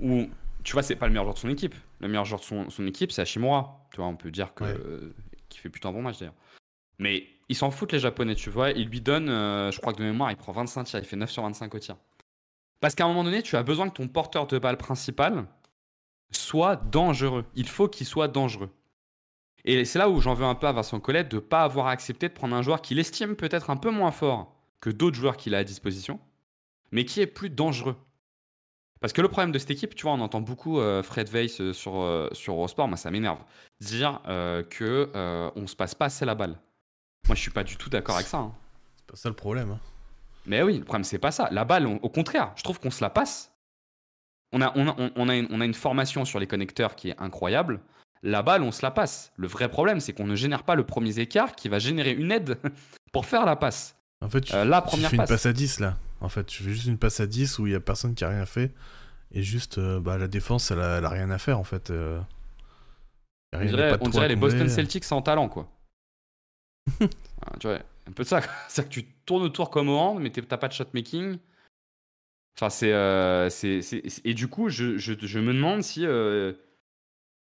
où, tu vois, c'est pas le meilleur joueur de son équipe. Le meilleur joueur de son équipe, c'est Hashimura. Tu vois, on peut dire qu'il fait plutôt un bon match d'ailleurs. Mais ils s'en foutent les japonais, tu vois. Ils lui donnent, je crois que de mémoire, il prend 25 tirs, il fait 9 sur 25 au tir. Parce qu'à un moment donné, tu as besoin que ton porteur de balle principal soit dangereux. Il faut qu'il soit dangereux. Et c'est là où j'en veux un peu à Vincent Collet de ne pas avoir accepté de prendre un joueur qu'il estime peut-être un peu moins fort que d'autres joueurs qu'il a à disposition, mais qui est plus dangereux. Parce que le problème de cette équipe, tu vois, on entend beaucoup Fred Weiss sur Eurosport, moi ça m'énerve, dire qu'on ne se passe pas assez la balle. Moi je suis pas du tout d'accord avec ça. C'est pas ça le problème. Mais oui, le problème c'est pas ça. La balle, au contraire, je trouve qu'on se la passe. On a une formation sur les connecteurs qui est incroyable. La balle, on se la passe. Le vrai problème, c'est qu'on ne génère pas le premier écart qui va générer une aide pour faire la passe. En fait, tu fais une passe à 10 là. En fait, tu fais juste une passe à 10 où il n'y a personne qui a rien fait. Et juste, la défense, elle a rien à faire en fait. On dirait les Boston Celtics sans talent, quoi. Tu vois, un peu de ça. C'est-à-dire que tu tournes autour comme au hand, mais t'as pas de shot making. Enfin, et du coup, je me demande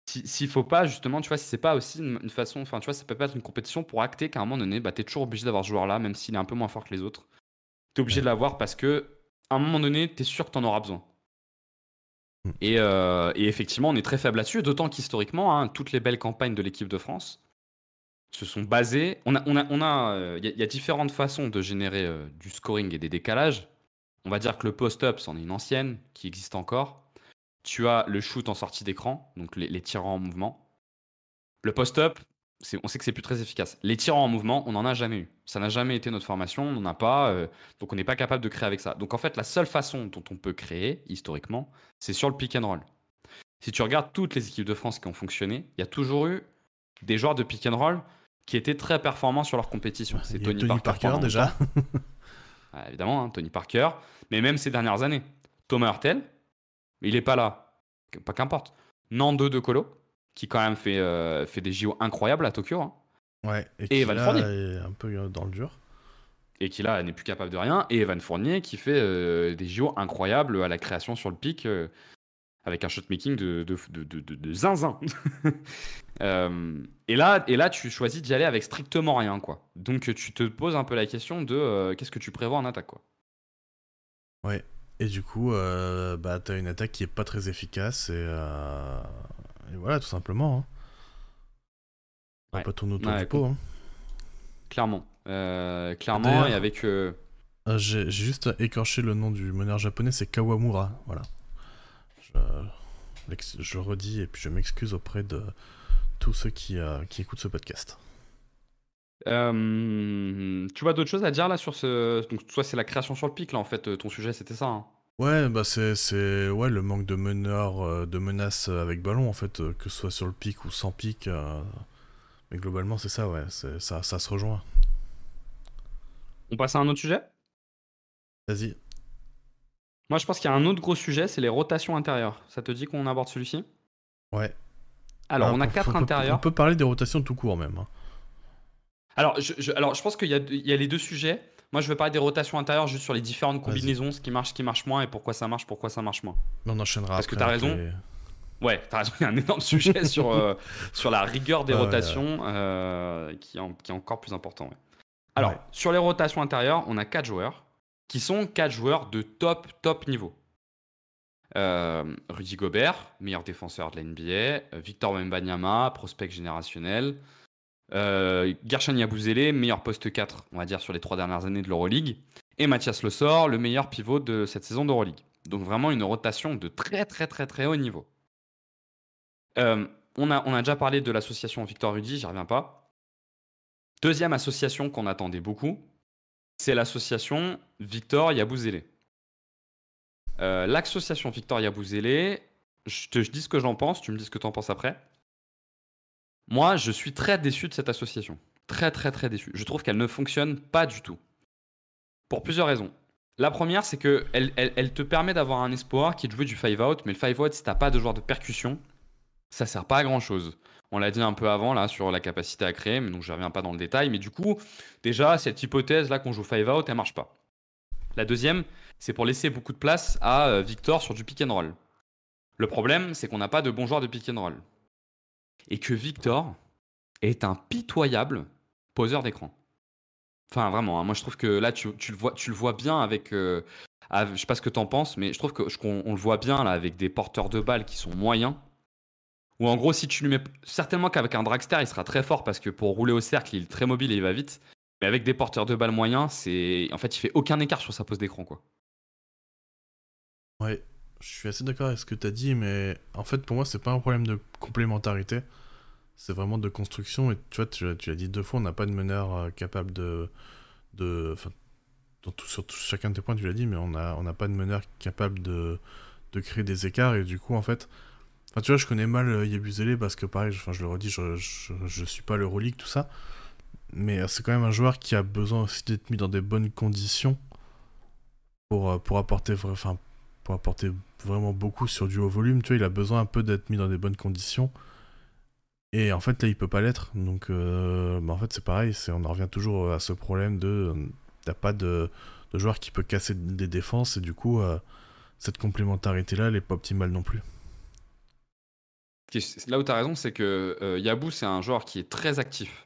s'il faut pas, justement, tu vois, si c'est pas aussi une façon, enfin, tu vois, ça peut pas être une compétition pour acter qu'à un moment donné, bah, t'es toujours obligé d'avoir ce joueur-là, même s'il est un peu moins fort que les autres. T'es obligé de l'avoir parce que, à un moment donné, t'es sûr que t'en auras besoin. Et effectivement, on est très faible là-dessus, d'autant qu'historiquement, toutes les belles campagnes de l'équipe de France se sont basées. Il y a différentes façons de générer du scoring et des décalages. On va dire que le post-up, c'en est une ancienne qui existe encore. Tu as le shoot en sortie d'écran, donc les tirants en mouvement. Le post-up, on sait que c'est plus très efficace. Les tirants en mouvement, on n'en a jamais eu. Ça n'a jamais été notre formation, on n'en a pas, donc on n'est pas capable de créer avec ça. Donc en fait, la seule façon dont on peut créer, historiquement, c'est sur le pick and roll. Si tu regardes toutes les équipes de France qui ont fonctionné, il y a toujours eu des joueurs de pick and roll qui étaient très performants sur leur compétition. C'est Tony Parker déjà. Évidemment, Tony Parker. Mais même ces dernières années, Thomas Hurtel, il n'est pas là. Pas qu'importe. Nando De Colo, qui quand même fait des JO incroyables à Tokyo. Ouais, et Evan Fournier. Est un peu dans le dur. et qui là n'est plus capable de rien, et Evan Fournier qui fait des JO incroyables à la création sur le pic, avec un shotmaking de zinzin. Et là, tu choisis d'y aller avec strictement rien, quoi. Donc tu te poses un peu la question de qu'est-ce que tu prévois en attaque, quoi. Ouais. Et du coup, t'as une attaque qui est pas très efficace et voilà, tout simplement. Hein. On va Ouais. pas tourner autour Ouais, du pot. Hein. Clairement. Clairement, D'ailleurs, et avec... j'ai juste écorché le nom du meneur japonais, c'est Kawamura. Voilà. Je redis et puis je m'excuse auprès de tous ceux qui écoutent ce podcast. tu vois d'autres choses à dire là sur ce... Donc toi c'est la création sur le pic là en fait, ton sujet c'était ça. Hein. Ouais, bah c'est ouais, le manque de meneur, de menaces avec ballon en fait, que ce soit sur le pic ou sans pic. Mais globalement c'est ça, ouais, ça se rejoint. On passe à un autre sujet. Vas-y. Moi je pense qu'il y a un autre gros sujet, c'est les rotations intérieures. Ça te dit qu'on aborde celui-ci? Ouais. Alors on a 4 intérieurs. On peut parler des rotations tout court même. Hein. Alors je pense qu'il y a les deux sujets. Moi je veux parler des rotations intérieures juste sur les différentes combinaisons, ce qui marche moins et pourquoi ça marche moins. Mais on enchaînera Parce que après t'as raison. les- Ouais, t'as raison, il y a un énorme sujet sur la rigueur des rotations qui est encore plus important. Ouais. Alors, sur les rotations intérieures, on a 4 joueurs qui sont 4 joueurs de top niveau. Rudy Gobert, meilleur défenseur de la NBA. Victor Wembanyama, prospect générationnel. Guerschon Yabusele, meilleur poste 4, on va dire, sur les 3 dernières années de l'Euroleague. Et Mathias Le Sort, le meilleur pivot de cette saison d'Euroleague. Donc vraiment une rotation de très haut niveau. On a déjà parlé de l'association Victor Rudy, j'y reviens pas. Deuxième association qu'on attendait beaucoup, c'est l'association Victor Yabusele. L'association Victor Yabusele, je dis ce que j'en pense, tu me dis ce que tu en penses après. Moi, je suis très déçu de cette association. Très déçu. Je trouve qu'elle ne fonctionne pas du tout. Pour plusieurs raisons. La première, c'est qu'elle te permet d'avoir un espoir qui est de jouer du 5-out, mais le 5-out, si t'as pas de joueur de percussion, ça sert pas à grand chose. On l'a dit un peu avant là sur la capacité à créer, donc je reviens pas dans le détail, mais du coup, déjà, cette hypothèse là qu'on joue 5-out, elle marche pas. La deuxième, c'est pour laisser beaucoup de place à Victor sur du pick and roll. Le problème, c'est qu'on n'a pas de bons joueurs de pick and roll. Et que Victor est un pitoyable poseur d'écran. Enfin, vraiment, hein, moi je trouve que là, tu le vois bien avec... je sais pas ce que t'en penses, mais je trouve qu'on le voit bien là avec des porteurs de balles qui sont moyens. Ou en gros, si tu lui mets... Certainement qu'avec un dragster, il sera très fort parce que pour rouler au cercle, il est très mobile et il va vite. Mais avec des porteurs de balles moyens, en fait, il fait aucun écart sur sa pose d'écran, quoi. Ouais, je suis assez d'accord avec ce que t'as dit, mais en fait, pour moi, c'est pas un problème de complémentarité. C'est vraiment de construction. Et tu vois, tu l'as dit 2 fois, on n'a pas de meneur capable enfin, sur chacun de tes points, tu l'as dit, mais on n'a pas de meneur capable de créer des écarts. Et du coup, en fait, enfin, tu vois, je connais mal Yabusele parce que, pareil, je le redis, je suis pas l'Euroleague, tout ça. Mais c'est quand même un joueur qui a besoin aussi d'être mis dans des bonnes conditions pour apporter vraiment beaucoup sur du haut volume. Tu vois, il a besoin un peu d'être mis dans des bonnes conditions. Et en fait, là, il peut pas l'être. Donc, en fait, c'est pareil. On en revient toujours à ce problème de... t'as pas de joueur qui peut casser des défenses. Et du coup, cette complémentarité-là, elle est pas optimale non plus. Là où tu as raison, c'est que Yabou, c'est un joueur qui est très actif.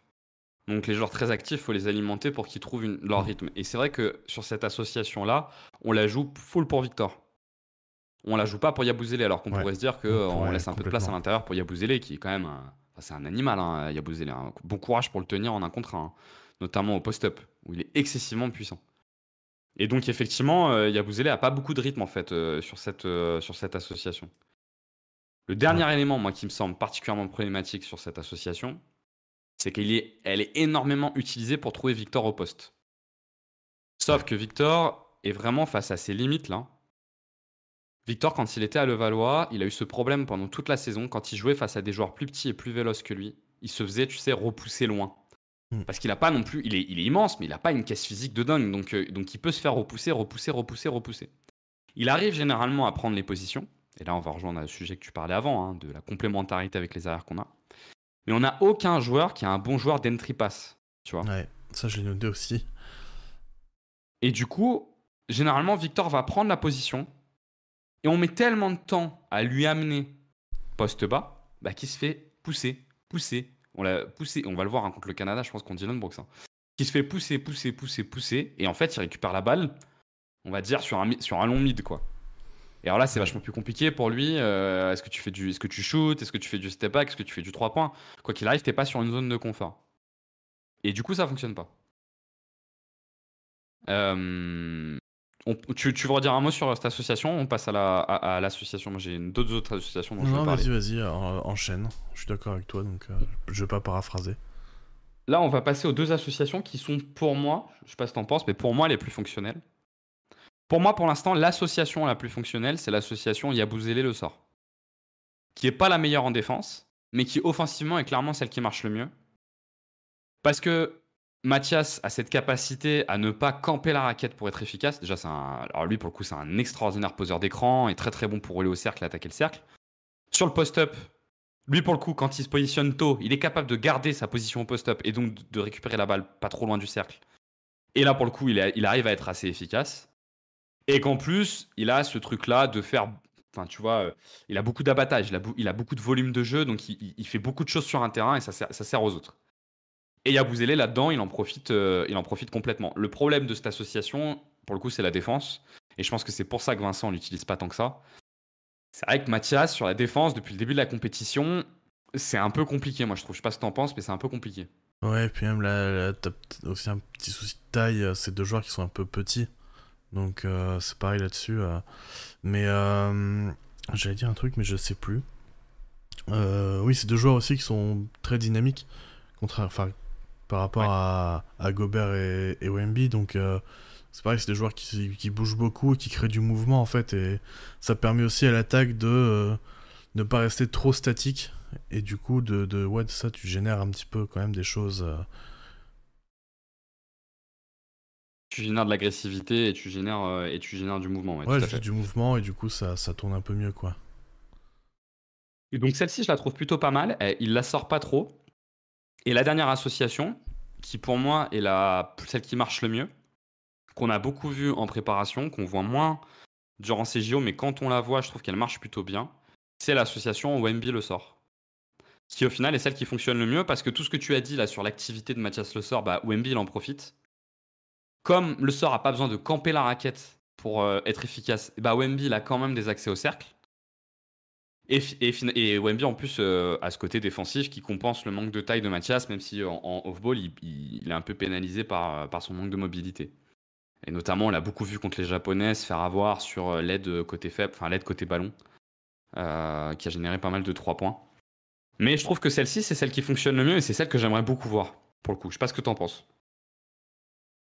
Donc les joueurs très actifs, il faut les alimenter pour qu'ils trouvent leur rythme. Et c'est vrai que sur cette association-là, on la joue full pour Victor. On la joue pas pour Yabusele, alors qu'on pourrait se dire qu'on laisse un peu de place à l'intérieur pour Yabusele, qui est quand même... c'est un animal, hein, Yabusele. Hein. Bon courage pour le tenir en 1 contre 1, hein. Notamment au post-up, où il est excessivement puissant. Et donc effectivement, Yabusele a pas beaucoup de rythme en fait sur cette association. Le dernier élément, moi, qui me semble particulièrement problématique sur cette association, c'est qu'elle est énormément utilisée pour trouver Victor au poste. Sauf que Victor est vraiment face à ses limites là. Victor, quand il était à Levallois, il a eu ce problème pendant toute la saison. Quand il jouait face à des joueurs plus petits et plus véloces que lui, il se faisait, tu sais, repousser loin. Parce qu'il n'a pas non plus... Il est immense, mais il n'a pas une caisse physique de dingue. Donc il peut se faire repousser. Il arrive généralement à prendre les positions. Et là, on va rejoindre le sujet que tu parlais avant, hein, de la complémentarité avec les arrières qu'on a. Mais on n'a aucun joueur qui a un bon joueur d'entry pass, tu vois. Ouais, ça je l'ai noté aussi. Et du coup, généralement, Victor va prendre la position et on met tellement de temps à lui amener poste bas bah, qu'il se fait pousser. On l'a poussé, on va le voir hein, contre le Canada, je pense qu'on dit Dylan Brooks. Hein, qui se fait pousser. Et en fait, il récupère la balle, on va dire, sur un long mid, quoi. Et alors là, c'est vachement plus compliqué pour lui. Est-ce que tu shootes? Est-ce que tu fais du step back? Est-ce que tu fais du 3 points? Quoi qu'il arrive, t'es pas sur une zone de confort. Et du coup, ça fonctionne pas. Tu veux redire un mot sur cette association? On passe à l'association. Moi, j'ai d'autres autres associations dont je veux parler. Vas-y, enchaîne. Je suis d'accord avec toi, donc je vais pas paraphraser. Là, on va passer aux deux associations qui sont pour moi, je sais pas ce que t'en penses, mais pour moi, les plus fonctionnelles. Pour moi, pour l'instant, l'association la plus fonctionnelle, c'est l'association Yabusele Le Sort. Qui est pas la meilleure en défense, mais qui offensivement est clairement celle qui marche le mieux. Parce que Mathias a cette capacité à ne pas camper la raquette pour être efficace. Déjà, alors lui, pour le coup, c'est un extraordinaire poseur d'écran et très très bon pour rouler au cercle et attaquer le cercle. Sur le post-up, lui, pour le coup, quand il se positionne tôt, il est capable de garder sa position au post-up et donc de récupérer la balle pas trop loin du cercle. Et là, pour le coup, il arrive à être assez efficace. Et qu'en plus, il a ce truc-là de faire... Enfin, tu vois, il a beaucoup d'abattage, il a beaucoup de volume de jeu, donc il fait beaucoup de choses sur un terrain et ça sert aux autres. Et Yabusele, là-dedans, il en profite complètement. Le problème de cette association, pour le coup, c'est la défense. Et je pense que c'est pour ça que Vincent l'utilise pas tant que ça. C'est vrai que Mathias, sur la défense, depuis le début de la compétition, c'est un peu compliqué, moi je trouve. Je sais pas ce que t'en penses, mais c'est un peu compliqué. Ouais, et puis même là, t'as aussi un petit souci de taille. C'est deux joueurs qui sont un peu petits. Donc c'est pareil là-dessus. Mais j'allais dire un truc, mais je sais plus. Oui, c'est deux joueurs aussi qui sont très dynamiques. Par rapport à Gobert et Wemby. Donc c'est pareil, c'est des joueurs qui bougent beaucoup et qui créent du mouvement en fait. Et ça permet aussi à l'attaque de ne pas rester trop statique. Et du coup, de ça, tu génères un petit peu quand même des choses. Tu génères de l'agressivité et tu génères du mouvement. Ouais, je fais du mouvement et du coup, ça tourne un peu mieux, quoi. Et donc celle-ci, je la trouve plutôt pas mal. Il la sort pas trop. Et la dernière association, qui pour moi est celle qui marche le mieux, qu'on a beaucoup vu en préparation, qu'on voit moins durant ces JO, mais quand on la voit, je trouve qu'elle marche plutôt bien, c'est l'association Wemby Le Sort. Qui au final est celle qui fonctionne le mieux parce que tout ce que tu as dit là sur l'activité de Mathias Le Sort, bah, Wemby il en profite. Comme Le Sort n'a pas besoin de camper la raquette pour être efficace, bah, Wemby il a quand même des accès au cercle. Et Wemby en plus a ce côté défensif qui compense le manque de taille de Mathias, même si en off-ball il est un peu pénalisé par son manque de mobilité. Et notamment, on l'a beaucoup vu contre les Japonais se faire avoir sur l'aide côté faible, enfin l'aide côté ballon, qui a généré pas mal de 3 points. Mais je trouve que celle-ci, c'est celle qui fonctionne le mieux et c'est celle que j'aimerais beaucoup voir, pour le coup. Je sais pas ce que t'en penses.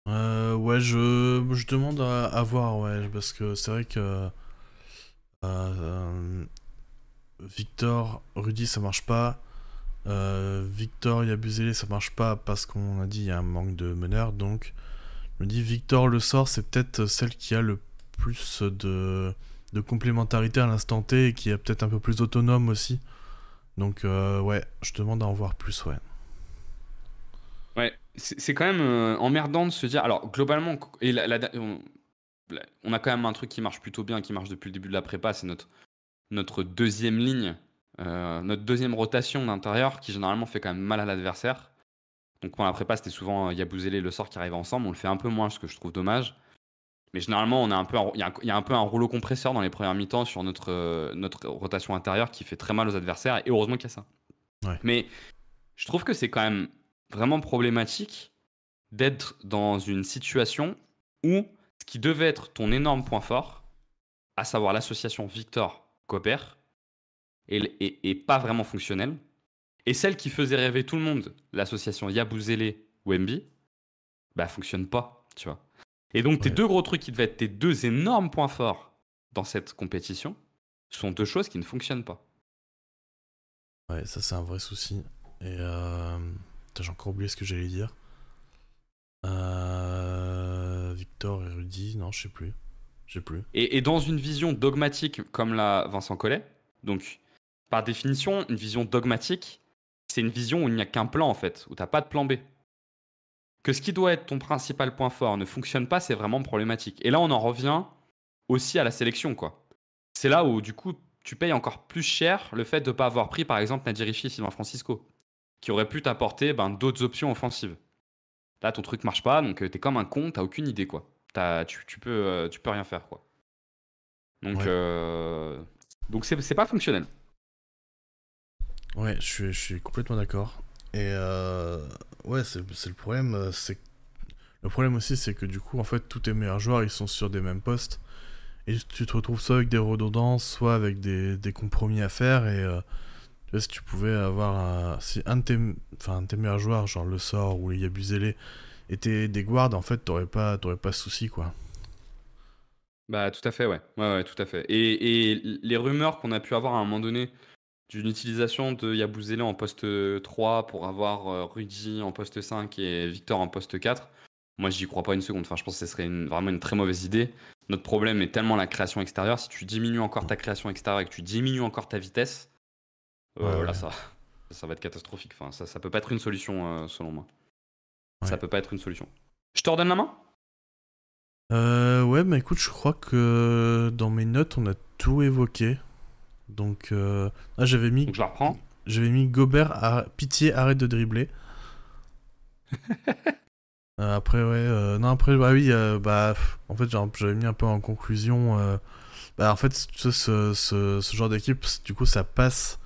Ouais, je demande à voir, ouais, parce que c'est vrai que Victor, Rudy, ça marche pas. Victor Yabusele, ça marche pas parce qu'on a dit il y a un manque de meneur, donc je me dis Victor Le Sort, c'est peut-être celle qui a le plus de complémentarité à l'instant T et qui est peut-être un peu plus autonome aussi. Donc ouais, je demande à en voir plus, ouais. Ouais, c'est quand même emmerdant de se dire. Alors, globalement, on a quand même un truc qui marche plutôt bien, qui marche depuis le début de la prépa, c'est notre deuxième ligne, notre deuxième rotation d'intérieur, qui généralement fait quand même mal à l'adversaire. Donc, pour la prépa, c'était souvent Yabusele et Le Sort qui arrivaient ensemble. On le fait un peu moins, ce que je trouve dommage. Mais généralement, il y a un peu un rouleau compresseur dans les premières mi-temps sur notre rotation intérieure qui fait très mal aux adversaires. Et heureusement qu'il y a ça. Ouais. Mais je trouve que c'est quand même vraiment problématique d'être dans une situation où ce qui devait être ton énorme point fort, à savoir l'association Victor-Gobert, est pas vraiment fonctionnelle. Et celle qui faisait rêver tout le monde, l'association Yabusele-Wemby, bah fonctionne pas, tu vois. Et donc tes Ouais. deux gros trucs qui devaient être tes deux énormes points forts dans cette compétition sont deux choses qui ne fonctionnent pas. Ouais, ça c'est un vrai souci. Et putain, j'ai encore oublié ce que j'allais dire. Victor et Rudy, non, je sais plus. Et dans une vision dogmatique comme l'a Vincent Collet, donc par définition, une vision dogmatique, c'est une vision où il n'y a qu'un plan en fait, où t'as pas de plan B. que ce qui doit être ton principal point fort ne fonctionne pas, c'est vraiment problématique. Et là, on en revient aussi à la sélection, quoi. C'est là où, du coup, tu payes encore plus cher le fait de ne pas avoir pris, par exemple, Nadir Iffi et Sylvain Francisco, qui aurait pu t'apporter d'autres options offensives. Là, ton truc marche pas, donc t'es comme un con, t'as aucune idée, quoi. Tu peux rien faire, quoi. Donc, c'est pas fonctionnel. Ouais, je suis complètement d'accord. Et ouais, c'est le problème. Le problème aussi, c'est que du coup, en fait, tous tes meilleurs joueurs, ils sont sur des mêmes postes. Et tu te retrouves soit avec des redondances, soit avec des compromis à faire. Et tu vois, si tu pouvais avoir si un de tes meilleurs joueurs, genre Le Sort ou Yabusele, étaient des guards, en fait, t'aurais pas ce souci, quoi. Bah, tout à fait, ouais. Ouais, tout à fait. Et les rumeurs qu'on a pu avoir à un moment donné d'une utilisation de Yabusele en poste 3 pour avoir Rudy en poste 5 et Victor en poste 4, moi, j'y crois pas une seconde. Enfin, je pense que ce serait vraiment une très mauvaise idée. Notre problème est tellement la création extérieure. Si tu diminues encore ta création extérieure et que tu diminues encore ta vitesse, là, ça va être catastrophique. Enfin, ça peut pas être une solution, selon moi. Ouais. Ça peut pas être une solution. Je te redonne la main? Ouais, bah écoute, je crois que dans mes notes, on a tout évoqué. Donc, j'avais mis. Donc, je la reprends. J'avais mis Gobert, pitié, arrête de dribbler. Après, ouais. Non, après, bah oui, en fait, j'avais mis un peu en conclusion. En fait, ce genre d'équipe, du coup, ça passe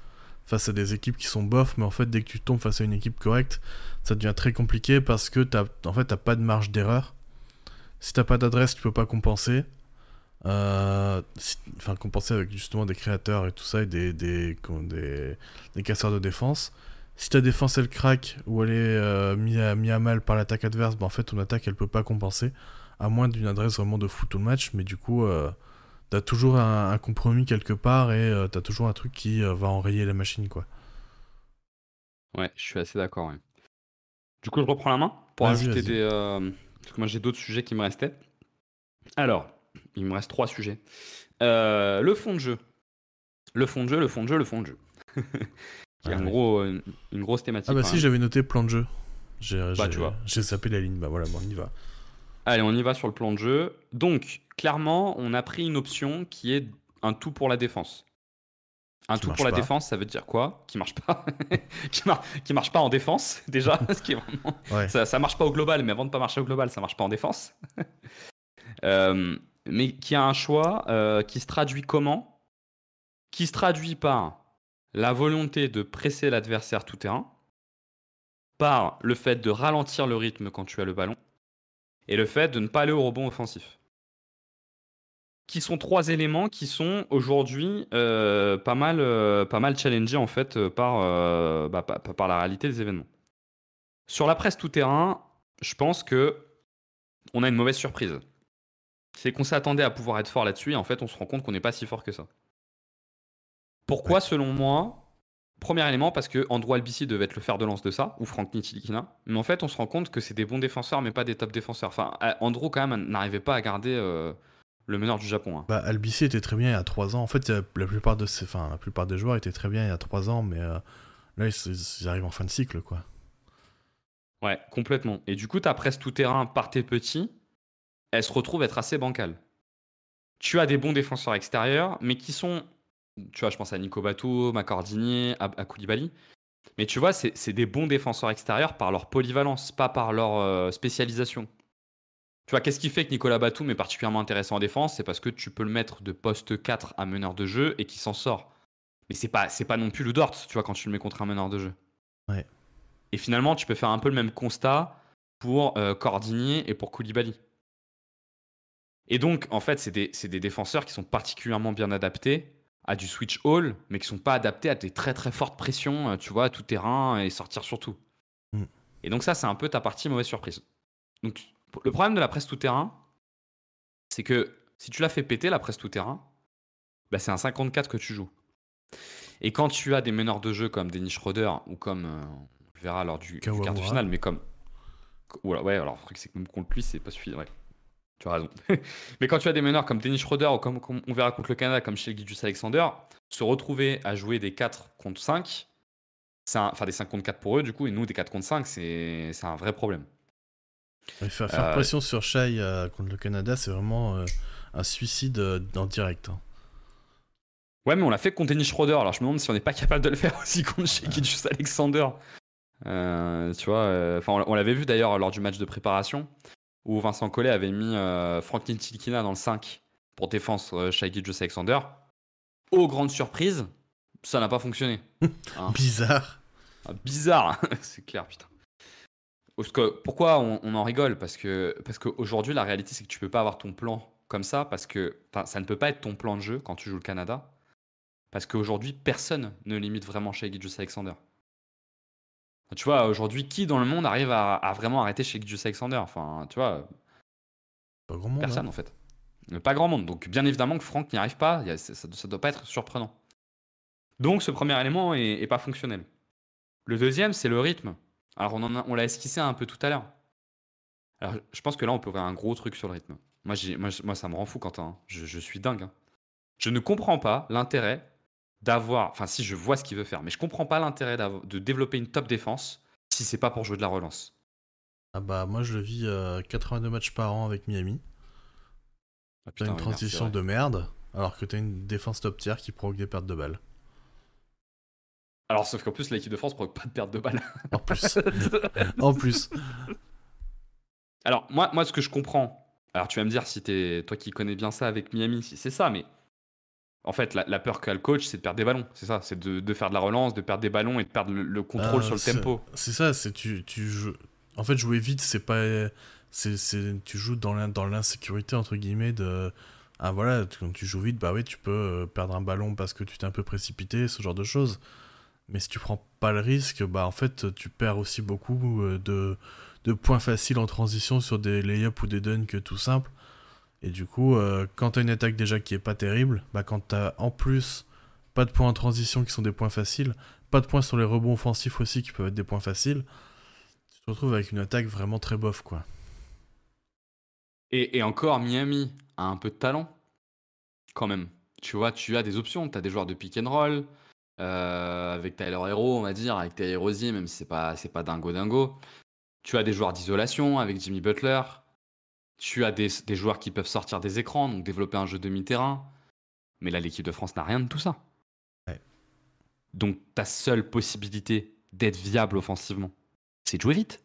face à des équipes qui sont bof, mais en fait, dès que tu tombes face à une équipe correcte, ça devient très compliqué parce que t'as pas de marge d'erreur. Si t'as pas d'adresse, tu peux pas compenser. Compenser avec justement des créateurs et tout ça, et des casseurs de défense. Si ta défense elle craque ou elle est mis à mal par l'attaque adverse, en fait ton attaque elle peut pas compenser, à moins d'une adresse vraiment de fou tout le match, mais du coup t'as toujours un compromis quelque part et t'as toujours un truc qui va enrayer la machine, quoi. Ouais, je suis assez d'accord, ouais. Du coup, je reprends la main pour Vas-y, ajouter vas-y. parce que moi, j'ai d'autres sujets qui me restaient. Alors, il me reste 3 sujets. Le fond de jeu. Le fond de jeu, le fond de jeu, le fond de jeu. Qui est une grosse thématique. Ah bah si, j'avais noté plan de jeu. tu vois. J'ai zappé la ligne, bah voilà, bon, on y va. Allez, on y va sur le plan de jeu. Donc, clairement, on a pris une option qui est un tout pour la défense. Un Qui tout pour marche la pas. défense, ça veut dire quoi? Qui marche pas. Qui marche pas en défense, déjà. Ce qui est vraiment... Ouais. Ça marche pas au global, mais avant de pas marcher au global, ça marche pas en défense. Mais qui a un choix qui se traduit comment? Qui se traduit par la volonté de presser l'adversaire tout terrain, par le fait de ralentir le rythme quand tu as le ballon, et le fait de ne pas aller au rebond offensif. Qui sont 3 éléments qui sont aujourd'hui pas mal challengés en fait par la réalité des événements. Sur la presse tout terrain, je pense que on a une mauvaise surprise. C'est qu'on s'attendait à pouvoir être fort là-dessus et en fait on se rend compte qu'on n'est pas si fort que ça. Pourquoi, selon moi? Premier élément, parce que Andrew Albici devait être le fer de lance de ça, ou Frank Ntilikina. Mais en fait, on se rend compte que c'est des bons défenseurs, mais pas des top défenseurs. Enfin, Andrew, quand même, n'arrivait pas à garder le meneur du Japon. Hein. Bah, Albici était très bien il y a 3 ans. En fait, la plupart des joueurs étaient très bien il y a 3 ans, mais là, ils arrivent en fin de cycle, quoi. Ouais, complètement. Et du coup, ta presse tout terrain par tes petits, elle se retrouve être assez bancale. Tu as des bons défenseurs extérieurs, mais qui sont... Tu vois, je pense à Nico Batum, à Cordinier, à Koulibaly. Mais tu vois, c'est des bons défenseurs extérieurs par leur polyvalence, pas par leur spécialisation. Tu vois, qu'est-ce qui fait que Nicolas Batum est particulièrement intéressant en défense? C'est parce que tu peux le mettre de poste 4 à meneur de jeu et qu'il s'en sort. Mais c'est pas non plus le Dort, tu vois, quand tu le mets contre un meneur de jeu. Ouais. Et finalement, tu peux faire un peu le même constat pour Cordinier et pour Koulibaly. Et donc, en fait, c'est des défenseurs qui sont particulièrement bien adaptés à du switch all, mais qui sont pas adaptés à des très très fortes pressions, tu vois, tout terrain et sortir sur tout. Mm. Et donc ça, c'est un peu ta partie mauvaise surprise. Donc, le problème de la presse tout terrain, c'est que si tu la fais péter, la presse tout terrain, bah, c'est un 54 que tu joues. Et quand tu as des meneurs de jeu comme Dennis Schroeder ou comme, on le verra lors du quart de Kawamura. finale, mais comme... Ouais, alors le truc c'est que même contre lui, c'est pas suffisant. Ouais. Tu as raison. Mais quand tu as des meneurs comme Dennis Schroeder ou comme on verra contre le Canada, comme chez Gilgeous Alexander, se retrouver à jouer des 4 contre 5, enfin des 5 contre 4 pour eux du coup, et nous des 4 contre 5, c'est un vrai problème. Faire pression sur Shai contre le Canada, c'est vraiment un suicide en direct. Hein. Ouais, mais on l'a fait contre Dennis Schroeder, alors je me demande si on n'est pas capable de le faire aussi contre Shai Gilgeous-Alexander. Tu vois, on l'avait vu d'ailleurs lors du match de préparation, où Vincent Collet avait mis Franklin Ntilikina dans le 5 pour défense Shai Gilgeous-Alexander. Aux grandes surprises, ça n'a pas fonctionné. Hein. Bizarre. Bizarre, c'est clair, putain. Parce que, pourquoi on en rigole? Parce qu'aujourd'hui, la réalité, c'est que tu peux pas avoir ton plan comme ça, parce que ça ne peut pas être ton plan de jeu quand tu joues le Canada. Parce qu'aujourd'hui, personne ne limite vraiment Shai Gilgeous-Alexander. Tu vois, aujourd'hui, qui dans le monde arrive à vraiment arrêter Shai Gilgeous-Alexander? Enfin, tu vois, pas grand monde, personne en fait. Pas grand monde. Donc, bien évidemment que Franck n'y arrive pas, ça doit pas être surprenant. Donc, ce premier élément est pas fonctionnel. Le deuxième, c'est le rythme. Alors, on l'a esquissé un peu tout à l'heure. Alors, je pense que là, on peut ouvrir un gros truc sur le rythme. Moi, ça me rend fou, Quentin. Hein. Je suis dingue. Hein. Je ne comprends pas l'intérêt d'avoir... Enfin, si, je vois ce qu'il veut faire, mais je comprends pas l'intérêt de développer une top défense si c'est pas pour jouer de la relance. Ah bah, moi, je le vis 82 matchs par an avec Miami. T'as une transition de merde, alors que t'as une défense top tier qui provoque des pertes de balles. Alors, sauf qu'en plus, l'équipe de France provoque pas de perte de balles. En plus. En plus. Alors, moi, ce que je comprends, alors tu vas me dire si toi qui connais bien ça avec Miami, si c'est ça, mais en fait, la peur qu'a le coach, c'est de perdre des ballons. C'est ça, c'est de faire de la relance, de perdre des ballons et de perdre le contrôle sur le tempo. C'est ça, c'est tu joues... En fait, jouer vite, c'est pas... tu joues dans l'insécurité, entre guillemets, de... Ah voilà, quand tu joues vite, bah oui, tu peux perdre un ballon parce que tu t'es un peu précipité, ce genre de choses. Mais si tu prends pas le risque, bah en fait, tu perds aussi beaucoup de points faciles en transition sur des lay-ups ou des dunks tout simples. Et du coup, quand t'as une attaque déjà qui est pas terrible, bah quand t'as en plus pas de points en transition qui sont des points faciles, pas de points sur les rebonds offensifs aussi qui peuvent être des points faciles, tu te retrouves avec une attaque vraiment très bof, quoi. Et encore, Miami a un peu de talent, quand même. Tu vois, tu as des options, tu as des joueurs de pick and roll, avec Tyler Hero, on va dire, avec Terry Rozier, même si c'est pas dingo. Tu as des joueurs d'isolation avec Jimmy Butler. Tu as des joueurs qui peuvent sortir des écrans, donc développer un jeu demi-terrain. Mais là, l'équipe de France n'a rien de tout ça. Ouais. Donc, ta seule possibilité d'être viable offensivement, c'est de jouer vite.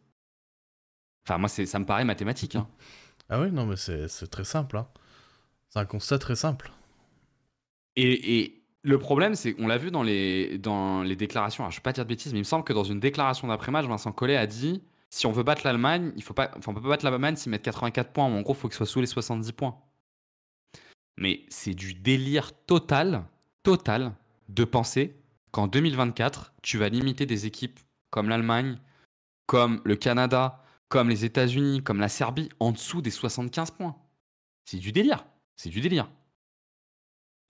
Enfin, moi, ça me paraît mathématique. Hein. Ah oui, non, mais c'est très simple. Hein. C'est un constat très simple. Et le problème, c'est qu'on l'a vu dans les déclarations. Alors, je ne vais pas dire de bêtises, mais il me semble que dans une déclaration d'après-match, Vincent Collet a dit si on veut battre l'Allemagne, on ne peut pas battre l'Allemagne s'ils mettent 84 points. En gros, il faut qu'ils soient sous les 70 points. Mais c'est du délire total de penser qu'en 2024, tu vas limiter des équipes comme l'Allemagne, comme le Canada, comme les États-Unis, comme la Serbie, en dessous des 75 points. C'est du délire.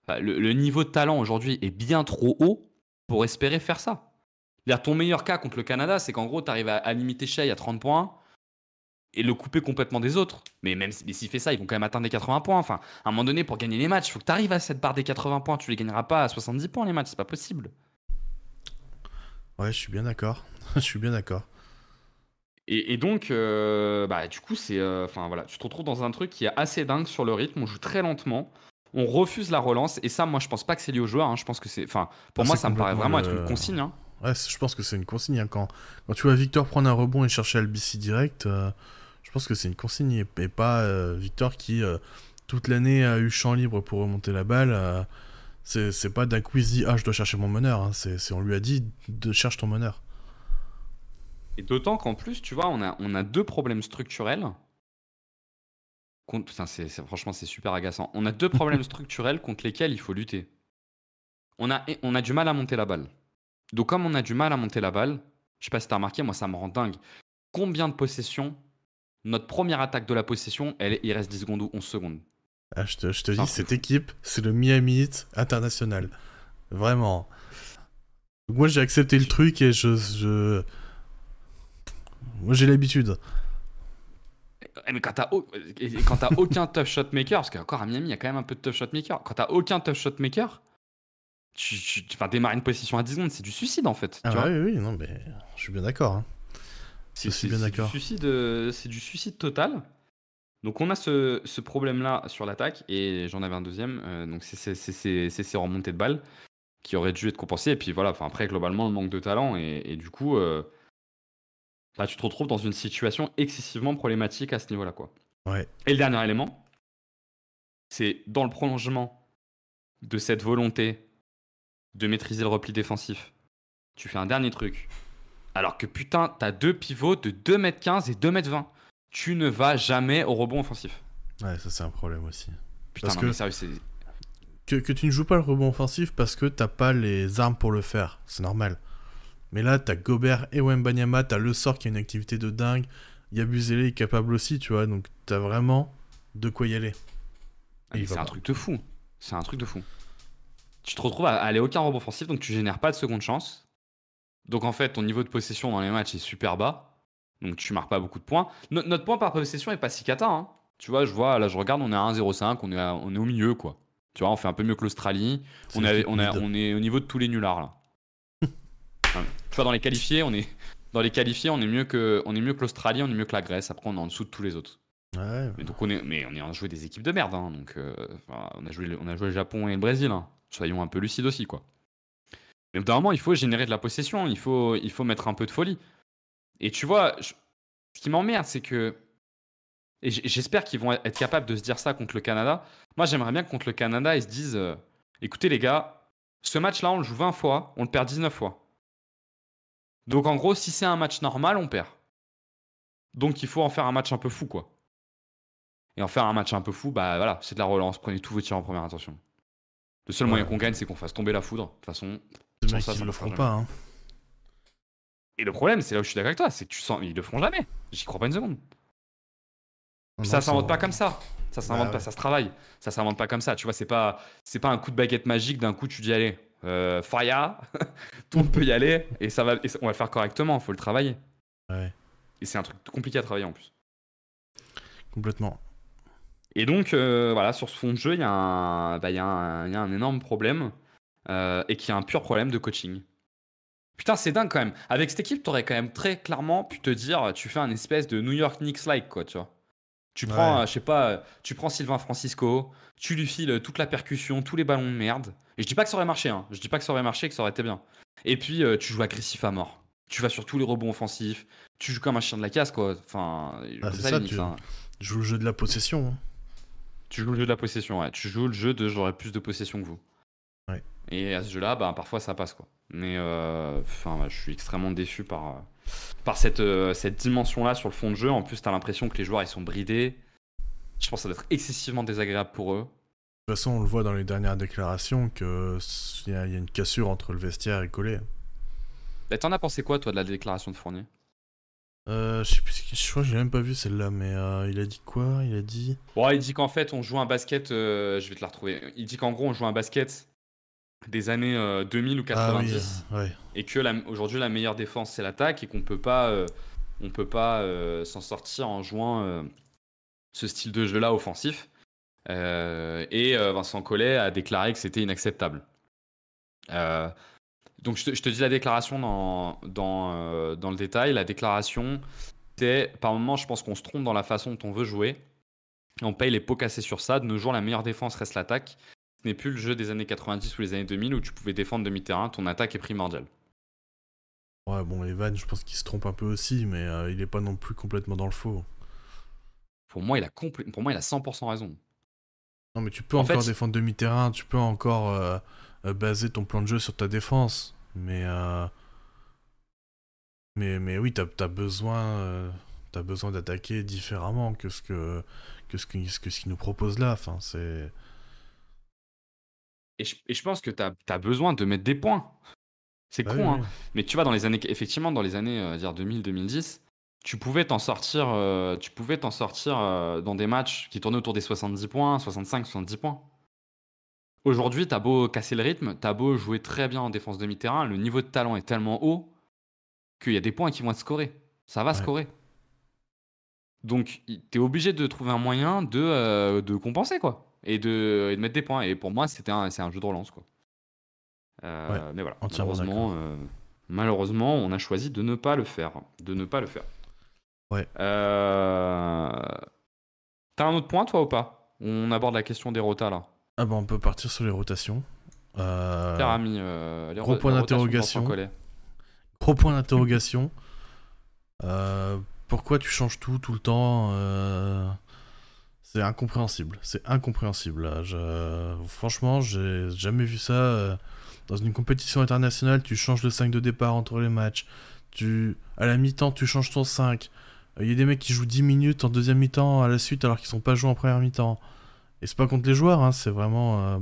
Enfin, le niveau de talent aujourd'hui est bien trop haut pour espérer faire ça. Ton meilleur cas contre le Canada, c'est qu'en gros, tu arrives à limiter Shai à 30 points et le couper complètement des autres. Mais même s'il fait ça, ils vont quand même atteindre les 80 points. Enfin, à un moment donné, pour gagner les matchs, il faut que tu arrives à cette barre des 80 points. Tu les gagneras pas à 70 points, les matchs. C'est pas possible. Ouais, je suis bien d'accord. Et donc, du coup, voilà, tu te retrouves dans un truc qui est assez dingue sur le rythme. On joue très lentement. On refuse la relance. Et ça, moi, je pense pas que c'est lié aux joueurs. Hein. Je pense que c'est... Enfin, pour moi, ça me paraît vraiment être une consigne. Hein. Ouais, je pense que c'est une consigne. Hein. Quand tu vois Victor prendre un rebond et chercher LBC direct, je pense que c'est une consigne et pas Victor qui, toute l'année, a eu champ libre pour remonter la balle. C'est pas d'un coup il se dit « Ah, je dois chercher mon meneur hein. ». On lui a dit « Cherche ton meneur ». Et d'autant qu'en plus, tu vois, on a deux problèmes structurels. Putain, franchement, c'est super agaçant. On a deux problèmes structurels contre lesquels il faut lutter. On a du mal à monter la balle. Donc, comme on a du mal à monter la balle, je sais pas si t'as remarqué, moi, ça me rend dingue. Combien de possessions, notre première attaque de la possession, il reste 10 secondes ou 11 secondes. Ah, je te dis, cette équipe, c'est le Miami Heat international. Vraiment. Donc, moi, j'ai accepté le truc et moi, j'ai l'habitude. Mais quand t'as aucun tough shot maker, parce qu'encore à Miami, il y a quand même un peu de tough shot maker. Quand t'as aucun tough shot maker, tu vas démarrer une position à 10 secondes, c'est du suicide en fait. Ah, oui, non, mais je suis bien d'accord. Hein. Je suis bien d'accord. C'est du suicide total. Donc on a ce problème-là sur l'attaque, et j'en avais un deuxième. Donc c'est ces remontées de balles qui auraient dû être compensées. Et puis voilà, enfin, après, globalement, le manque de talent. Et du coup, bah, tu te retrouves dans une situation excessivement problématique à ce niveau-là, quoi. Ouais. Et le dernier élément, c'est dans le prolongement de cette volonté de maîtriser le repli défensif. Tu fais un dernier truc. Alors que putain, t'as deux pivots de 2m15 et 2m20. Tu ne vas jamais au rebond offensif. Ouais, ça c'est un problème aussi. Putain, Parce non, que, mais sérieux, c'est... que tu ne joues pas le rebond offensif parce que t'as pas les armes pour le faire. C'est normal. Mais là, t'as Gobert et Wembanyama, t'as Le Sort qui a une activité de dingue. Yabusele est capable aussi, tu vois. Donc t'as vraiment de quoi y aller. Ah, c'est un truc de fou. C'est un truc de fou. Tu te retrouves à aller aucun rebond offensif, donc tu génères pas de seconde chance. Donc en fait, ton niveau de possession dans les matchs est super bas. Donc tu marques pas beaucoup de points. Notre point par possession est pas si cata, hein. Tu vois, là je regarde, on est à 1,05, on est au milieu, quoi. Tu vois, on fait un peu mieux que l'Australie. On est au niveau de tous les nullards, là. Tu vois, dans les qualifiés, on est mieux que l'Australie, on est mieux que la Grèce. Après, on est en dessous de tous les autres. Ouais. Mais donc on est en joué des équipes de merde, hein. Donc on a joué le Japon et le Brésil, hein. Soyons un peu lucides aussi, quoi. Mais normalement, il faut générer de la possession, il faut mettre un peu de folie. Et tu vois, ce qui m'emmerde, c'est que... Et j'espère qu'ils vont être capables de se dire ça contre le Canada. Moi, j'aimerais bien que contre le Canada, ils se disent écoutez, les gars, ce match-là, on le joue 20 fois, on le perd 19 fois. Donc, en gros, si c'est un match normal, on perd. Donc, il faut en faire un match un peu fou, quoi. Et en faire un match un peu fou, bah voilà, c'est de la relance. Prenez tous vos tirs en première intention. Le seul moyen qu'on gagne, c'est qu'on fasse tomber la foudre. De toute façon, les mecs, ils le feront pas, hein. Et le problème, c'est là où je suis d'accord avec toi, c'est que ils le feront jamais. J'y crois pas une seconde. Ça s'invente pas comme ça. Ça s'invente pas, ça se travaille. Ça s'invente pas comme ça. Tu vois, c'est pas un coup de baguette magique. D'un coup, tu dis allez, Faya, tout le monde peut y aller et on va le faire correctement. Faut le travailler. Ouais. Et c'est un truc compliqué à travailler en plus. Complètement. Et donc voilà, sur ce fond de jeu, il y a un énorme problème et qui est un pur problème de coaching. Putain, c'est dingue quand même. Avec cette équipe, t'aurais quand même très clairement pu te dire, tu fais un espèce de New York Knicks-like, quoi, tu vois. Tu prends, je sais pas, tu prends Sylvain Francisco, tu lui files toute la percussion, tous les ballons de merde. Et je dis pas que ça aurait marché, hein. Je dis pas que ça aurait marché, que ça aurait été bien. Et puis, tu joues agressif à mort. Tu vas sur tous les rebonds offensifs. Tu joues comme un chien de la casse, quoi. Enfin, c'est ça, tu joues le jeu de la possession. Hein. Tu joues le jeu de la possession, ouais. Tu joues le jeu de j'aurai plus de possession que vous. Ouais. Et à ce jeu-là, bah, parfois ça passe, quoi. Mais je suis extrêmement déçu par cette dimension-là sur le fond de jeu. En plus, t'as l'impression que les joueurs ils sont bridés. Je pense que ça doit être excessivement désagréable pour eux. De toute façon, on le voit dans les dernières déclarations qu'il y a une cassure entre le vestiaire et Collet. Bah, t'en as pensé quoi, toi, de la déclaration de Fournier ? Je sais plus, je crois que j'ai même pas vu celle-là, mais il a dit quoi ? Il a dit... Bon, il dit qu'en fait, on joue un basket... je vais te la retrouver. Il dit qu'en gros, on joue un basket des années 2000 ou 90. Ah oui, ouais. Et que aujourd'hui, la meilleure défense, c'est l'attaque. Et qu'on peut pas, s'en sortir en jouant ce style de jeu-là offensif. Et Vincent Collet a déclaré que c'était inacceptable. Donc je te dis la déclaration dans le détail. La déclaration, c'est par moment, je pense qu'on se trompe dans la façon dont on veut jouer. Et on paye les pots cassés sur ça. De nos jours, la meilleure défense reste l'attaque. Ce n'est plus le jeu des années 90 ou les années 2000 où tu pouvais défendre demi-terrain. Ton attaque est primordiale. Ouais, bon, Evan, je pense qu'il se trompe un peu aussi, mais il est pas non plus complètement dans le faux. Pour moi, il a 100% raison. Non, mais tu peux encore défendre demi-terrain, tu peux encore baser ton plan de jeu sur ta défense, mais oui, t'as besoin d'attaquer différemment que ce qu'il nous propose là. Enfin, c'est... Et je pense que t'as besoin de mettre des points. C'est con, oui. hein. Mais tu vois, dans les années 2000-2010, tu pouvais t'en sortir dans des matchs qui tournaient autour des 70 points, 65, 70 points. Aujourd'hui, t'as beau casser le rythme, t'as beau jouer très bien en défense demi-terrain, le niveau de talent est tellement haut qu'il y a des points qui vont être scorés. Ça va scorer. Donc, t'es obligé de trouver un moyen de compenser, quoi. Et de mettre des points. Et pour moi, c'est un jeu de relance, quoi. Mais voilà, malheureusement, on a choisi de ne pas le faire. Ouais. T'as un autre point, toi, ou pas? On aborde la question des rotas, là. Ah bah on peut partir sur les rotations. Pierre a mis Gros point les rotations d'interrogation. pour coller. Gros point d'interrogation. Pourquoi tu changes tout le temps C'est incompréhensible. C'est incompréhensible. Là. Franchement, j'ai jamais vu ça. Dans une compétition internationale, tu changes le 5 de départ entre les matchs. À la mi-temps, tu changes ton 5. Il y a des mecs qui jouent 10 minutes en deuxième mi-temps à la suite alors qu'ils sont pas joués en première mi-temps. Et c'est pas contre les joueurs, hein, c'est vraiment...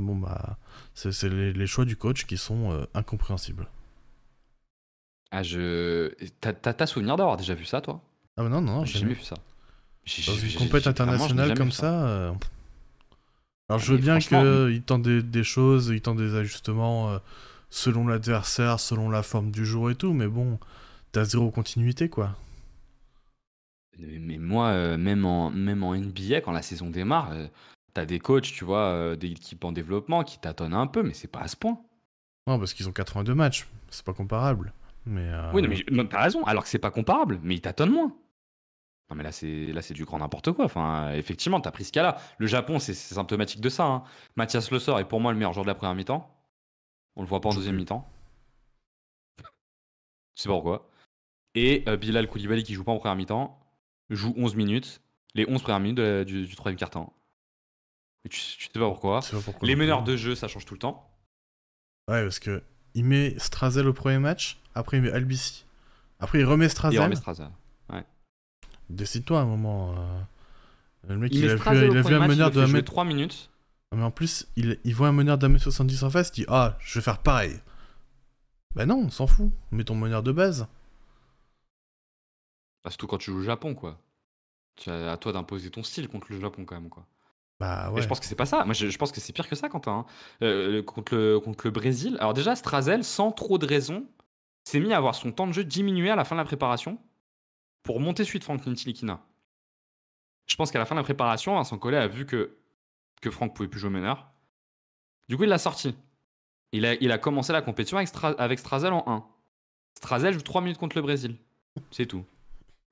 c'est les choix du coach qui sont incompréhensibles. T'as souvenir d'avoir déjà vu ça, toi? Ah bah non, J'ai jamais vu ça. Dans une compétition internationale comme ça... Alors je veux bien qu'ils tentent des choses, ils tentent des ajustements selon l'adversaire, selon la forme du jour et tout, mais bon, t'as zéro continuité, quoi. Mais moi, même en NBA, quand la saison démarre, t'as des coachs, tu vois, des équipes en développement qui tâtonnent un peu, mais c'est pas à ce point. Non, parce qu'ils ont 82 matchs, c'est pas comparable. Mais Oui, non, t'as raison, alors que c'est pas comparable, mais ils tâtonnent moins. Non, mais là, c'est du grand n'importe quoi. Enfin, effectivement, t'as pris ce cas-là. Le Japon, c'est symptomatique de ça. Hein. Mathias Le Sort est pour moi le meilleur joueur de la première mi-temps. On le voit pas en deuxième mi-temps. Je sais pas pourquoi. Et Bilal Koulibaly, qui joue pas en première mi-temps, joue 11 minutes, les 11 premières minutes du troisième quart-temps. Tu sais pas pourquoi. Les meneurs de jeu, ça change tout le temps. Ouais, parce que il met Strazel au premier match, après il met Albisi. Après il remet Strazel. Ouais. Décide-toi à un moment. Le mec, il a vu un meneur de 1m... 3 minutes. Mais en plus, il voit un meneur d'1m70 en face, il dit « Ah, je vais faire pareil ». Bah non, on s'en fout. Mets ton meneur de base. Surtout quand tu joues au Japon, quoi. Tu as à toi d'imposer ton style contre le Japon, quand même, quoi. Bah ouais. Et je pense que c'est pas ça. Moi, je pense que c'est pire que ça, Quentin. Contre le Brésil. Alors déjà, Strazel, sans trop de raison, s'est mis à avoir son temps de jeu diminué à la fin de la préparation pour monter suite Franck Ntilikina. Je pense qu'à la fin de la préparation, Vincent Collet a vu que Franck pouvait plus jouer meneur. Du coup, il l'a sorti. Il a commencé la compétition avec Strazel en 1. Strazel joue 3 minutes contre le Brésil. C'est tout.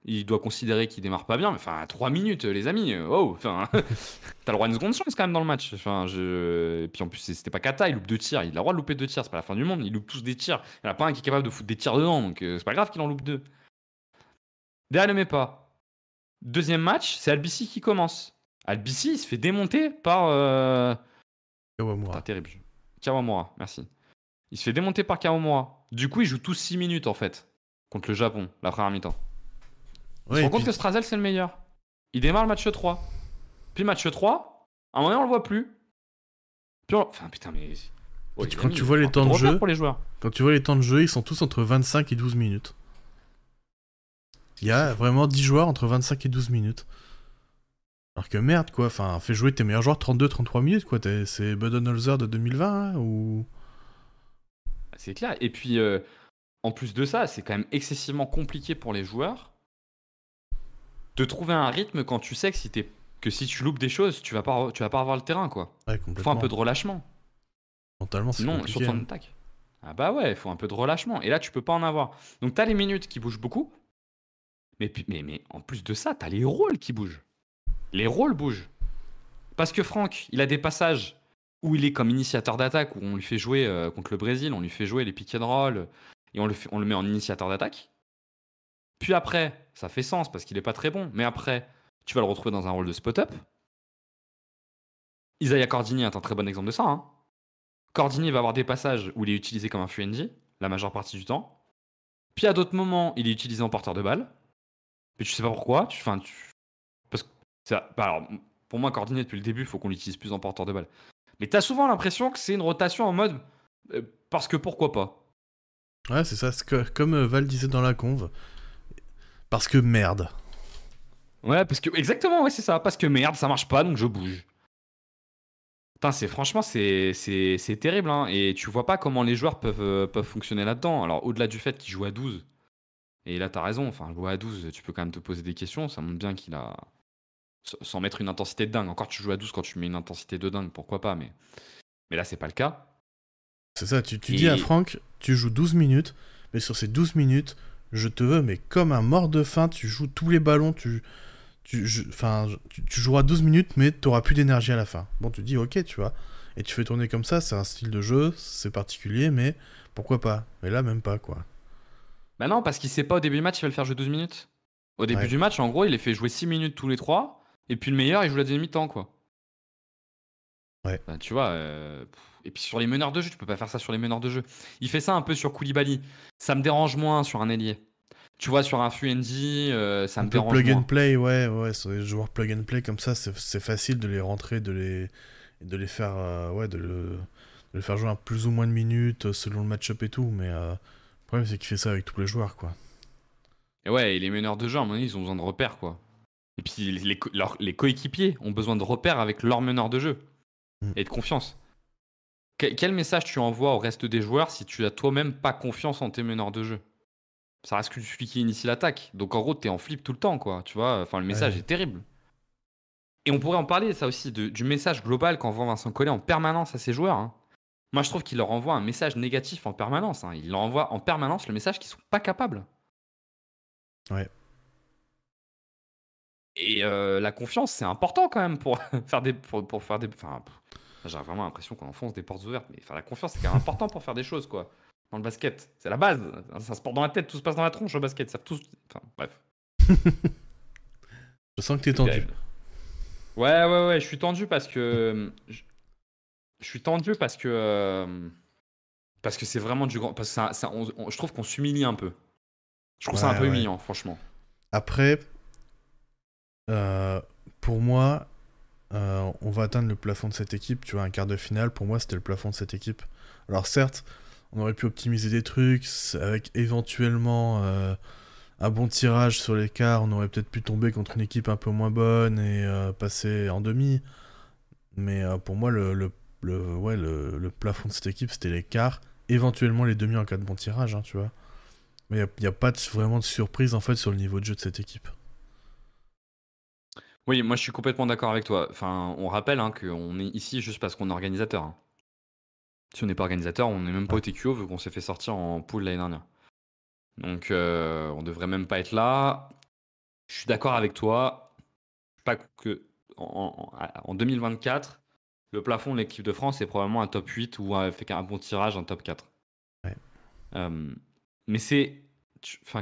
Il doit considérer qu'il démarre pas bien, mais enfin, 3 minutes, les amis. Oh, enfin, t'as le droit à une seconde chance quand même dans le match. Enfin, Et puis en plus, c'était pas Kata, il loupe 2 tirs. Il a le droit de louper 2 tirs, c'est pas la fin du monde. Il loupe tous des tirs. Il n'y en a pas un qui est capable de foutre des tirs dedans, donc c'est pas grave qu'il en loupe 2. Derrière, le met pas. Deuxième match, c'est Albisi qui commence. Albisi, il se fait démonter par. Kawamura. Terrible. Kawamura, merci. Il se fait démonter par Kawamura. Du coup, il joue tous 6 minutes en fait contre le Japon, la première mi-temps. On se rend compte que Strazel, c'est le meilleur. Il démarre le match 3. Puis match 3, à un moment, on le voit plus. Puis Enfin, putain, mais... Quand tu vois les temps de jeu, pour les joueurs. Quand tu vois les temps de jeu, ils sont tous entre 25 et 12 minutes. Il y a vraiment 10 joueurs entre 25 et 12 minutes. Alors que merde, quoi. Enfin, fais jouer tes meilleurs joueurs 32-33 minutes, quoi. C'est Budenholzer de 2020, hein, ou... C'est clair. Et puis, en plus de ça, c'est quand même excessivement compliqué pour les joueurs de trouver un rythme quand tu sais que si tu loupes des choses, tu vas pas avoir le terrain, quoi. Ouais, complètement. Faut un peu de relâchement. Mentalement, c'est compliqué. Sinon, sur ton attaque. Ah bah ouais, il faut un peu de relâchement. Et là, tu peux pas en avoir. Donc, t'as les minutes qui bougent beaucoup. Mais en plus de ça, t'as les rôles qui bougent. Les rôles bougent. Parce que Franck, il a des passages où il est comme initiateur d'attaque, où on lui fait jouer contre le Brésil, on lui fait jouer les pick and roll, et on le met en initiateur d'attaque. Puis après, ça fait sens parce qu'il est pas très bon, mais après, tu vas le retrouver dans un rôle de spot-up. Isaiah Cordini est un très bon exemple de ça. Hein. Cordini va avoir des passages où il est utilisé comme un free and D, la majeure partie du temps. Puis à d'autres moments, il est utilisé en porteur de balle. Mais tu sais pas pourquoi. Parce que alors, pour moi, Cordini, depuis le début, il faut qu'on l'utilise plus en porteur de balle. Mais t'as souvent l'impression que c'est une rotation en mode parce que pourquoi pas. Ouais, c'est ça. Comme Val disait dans la conve. Parce que merde. Ouais, exactement, ouais, c'est ça. Parce que merde, ça marche pas, donc je bouge. Putain, franchement, c'est terrible, hein. Et tu vois pas comment les joueurs peuvent fonctionner là-dedans. Alors, au-delà du fait qu'ils jouent à 12, et là, t'as raison, enfin, jouer à 12, tu peux quand même te poser des questions. Ça montre bien qu'il a... Sans mettre une intensité de dingue. Encore, tu joues à 12 quand tu mets une intensité de dingue, pourquoi pas, mais là, c'est pas le cas. C'est ça, tu dis à Franck, tu joues 12 minutes, mais sur ces 12 minutes, je te veux, mais comme un mort de faim, tu joues tous les ballons, tu joueras 12 minutes, mais tu n'auras plus d'énergie à la fin. Bon, tu dis, ok, tu vois. Et tu fais tourner comme ça, c'est un style de jeu, c'est particulier, mais pourquoi pas? Mais là, même pas, quoi. Bah non, parce qu'il sait pas au début du match, il va le faire jouer 12 minutes. Au début du match, en gros, il les fait jouer 6 minutes tous les 3, et puis le meilleur, il joue la deuxième mi-temps, quoi. Ouais. Bah, tu vois, et puis sur les meneurs de jeu, tu peux pas faire ça sur les meneurs de jeu. Il fait ça un peu sur Koulibaly. Ça me dérange moins sur un ailier. Tu vois, sur un Fuendi, ça me dérange plug moins. and play, ouais, sur les joueurs plug and play comme ça, c'est facile de les rentrer, de les faire, de les faire jouer un plus ou moins de minutes selon le match-up et tout, mais le problème c'est qu'il fait ça avec tous les joueurs, quoi. Et ouais, et les meneurs de jeu, à un moment donné, ils ont besoin de repères, quoi. Et puis les coéquipiers ont besoin de repères avec leur meneur de jeu et de confiance. Quel message tu envoies au reste des joueurs si tu as toi-même pas confiance en tes meneurs de jeu? Ça reste que celui qui initie l'attaque. Donc en gros, t'es en flip tout le temps, quoi. Tu vois, enfin, le message est terrible. Et on pourrait en parler, ça aussi, du message global qu'envoie Vincent Collet en permanence à ses joueurs. Hein. Moi, je trouve qu'il leur envoie un message négatif en permanence. Hein. Il leur envoie en permanence le message qu'ils sont pas capables. Ouais. Et la confiance, c'est important quand même pour faire des... Pour faire des j'ai vraiment l'impression qu'on enfonce des portes ouvertes. Mais la confiance, c'est quand même important pour faire des choses, quoi. Dans le basket. C'est la base. C'est un sport dans la tête. Tout se passe dans la tronche au basket. Ça tous... Enfin, bref. Je sens que t'es tendu. Ouais, je suis tendu parce que... Je suis tendu parce que c'est vraiment du grand... Parce que je trouve qu'on s'humilie un peu. Je trouve ça un peu humiliant, franchement. Après, pour moi, on va atteindre le plafond de cette équipe. Tu vois, un quart de finale, pour moi, c'était le plafond de cette équipe. Alors certes, on aurait pu optimiser des trucs, avec éventuellement un bon tirage sur les quarts, on aurait peut-être pu tomber contre une équipe un peu moins bonne et passer en demi. Mais pour moi, le plafond de cette équipe, c'était les quarts, éventuellement les demi en cas de bon tirage, hein, tu vois. Mais il n'y a pas vraiment de surprise en fait sur le niveau de jeu de cette équipe. Oui, moi je suis complètement d'accord avec toi. Enfin, on rappelle hein, qu'on est ici juste parce qu'on est organisateur. Hein. Si on n'est pas organisateur, on n'est même pas au TQO vu qu'on s'est fait sortir en poule l'année dernière. Donc on devrait même pas être là. Je suis d'accord avec toi. Pas que en 2024, le plafond de l'équipe de France est probablement un top 8 ou fait un bon tirage, un top 4. Ouais. Mais c'est...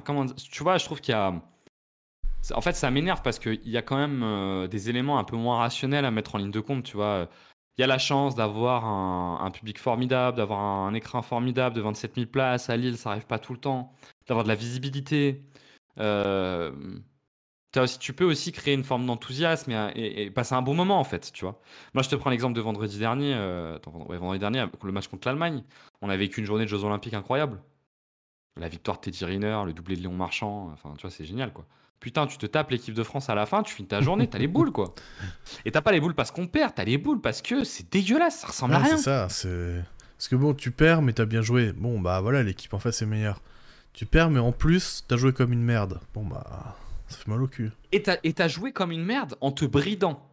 comment tu vois, je trouve qu'il y a... En fait, ça m'énerve parce qu'il y a quand même des éléments un peu moins rationnels à mettre en ligne de compte, tu vois. Il y a la chance d'avoir un public formidable, d'avoir un écran formidable de 27 000 places. À Lille, ça n'arrive pas tout le temps. D'avoir de la visibilité. Tu peux aussi créer une forme d'enthousiasme et passer un bon moment, en fait, tu vois. Moi, je te prends l'exemple de vendredi dernier. Vendredi dernier, le match contre l'Allemagne. On a vécu une journée de Jeux Olympiques incroyable. La victoire de Teddy Riner, le doublé de Léon Marchand. Enfin, tu vois, c'est génial, quoi. Putain, tu te tapes l'équipe de France à la fin, tu finis ta journée, t'as les boules, quoi. Et t'as pas les boules parce qu'on perd, t'as les boules parce que c'est dégueulasse, ça ressemble à rien. C'est ça, parce que bon, tu perds, mais t'as bien joué. Bon, bah voilà, l'équipe en face est meilleure. Tu perds, mais en plus, t'as joué comme une merde. Bon, bah, ça fait mal au cul. Et t'as joué comme une merde en te bridant.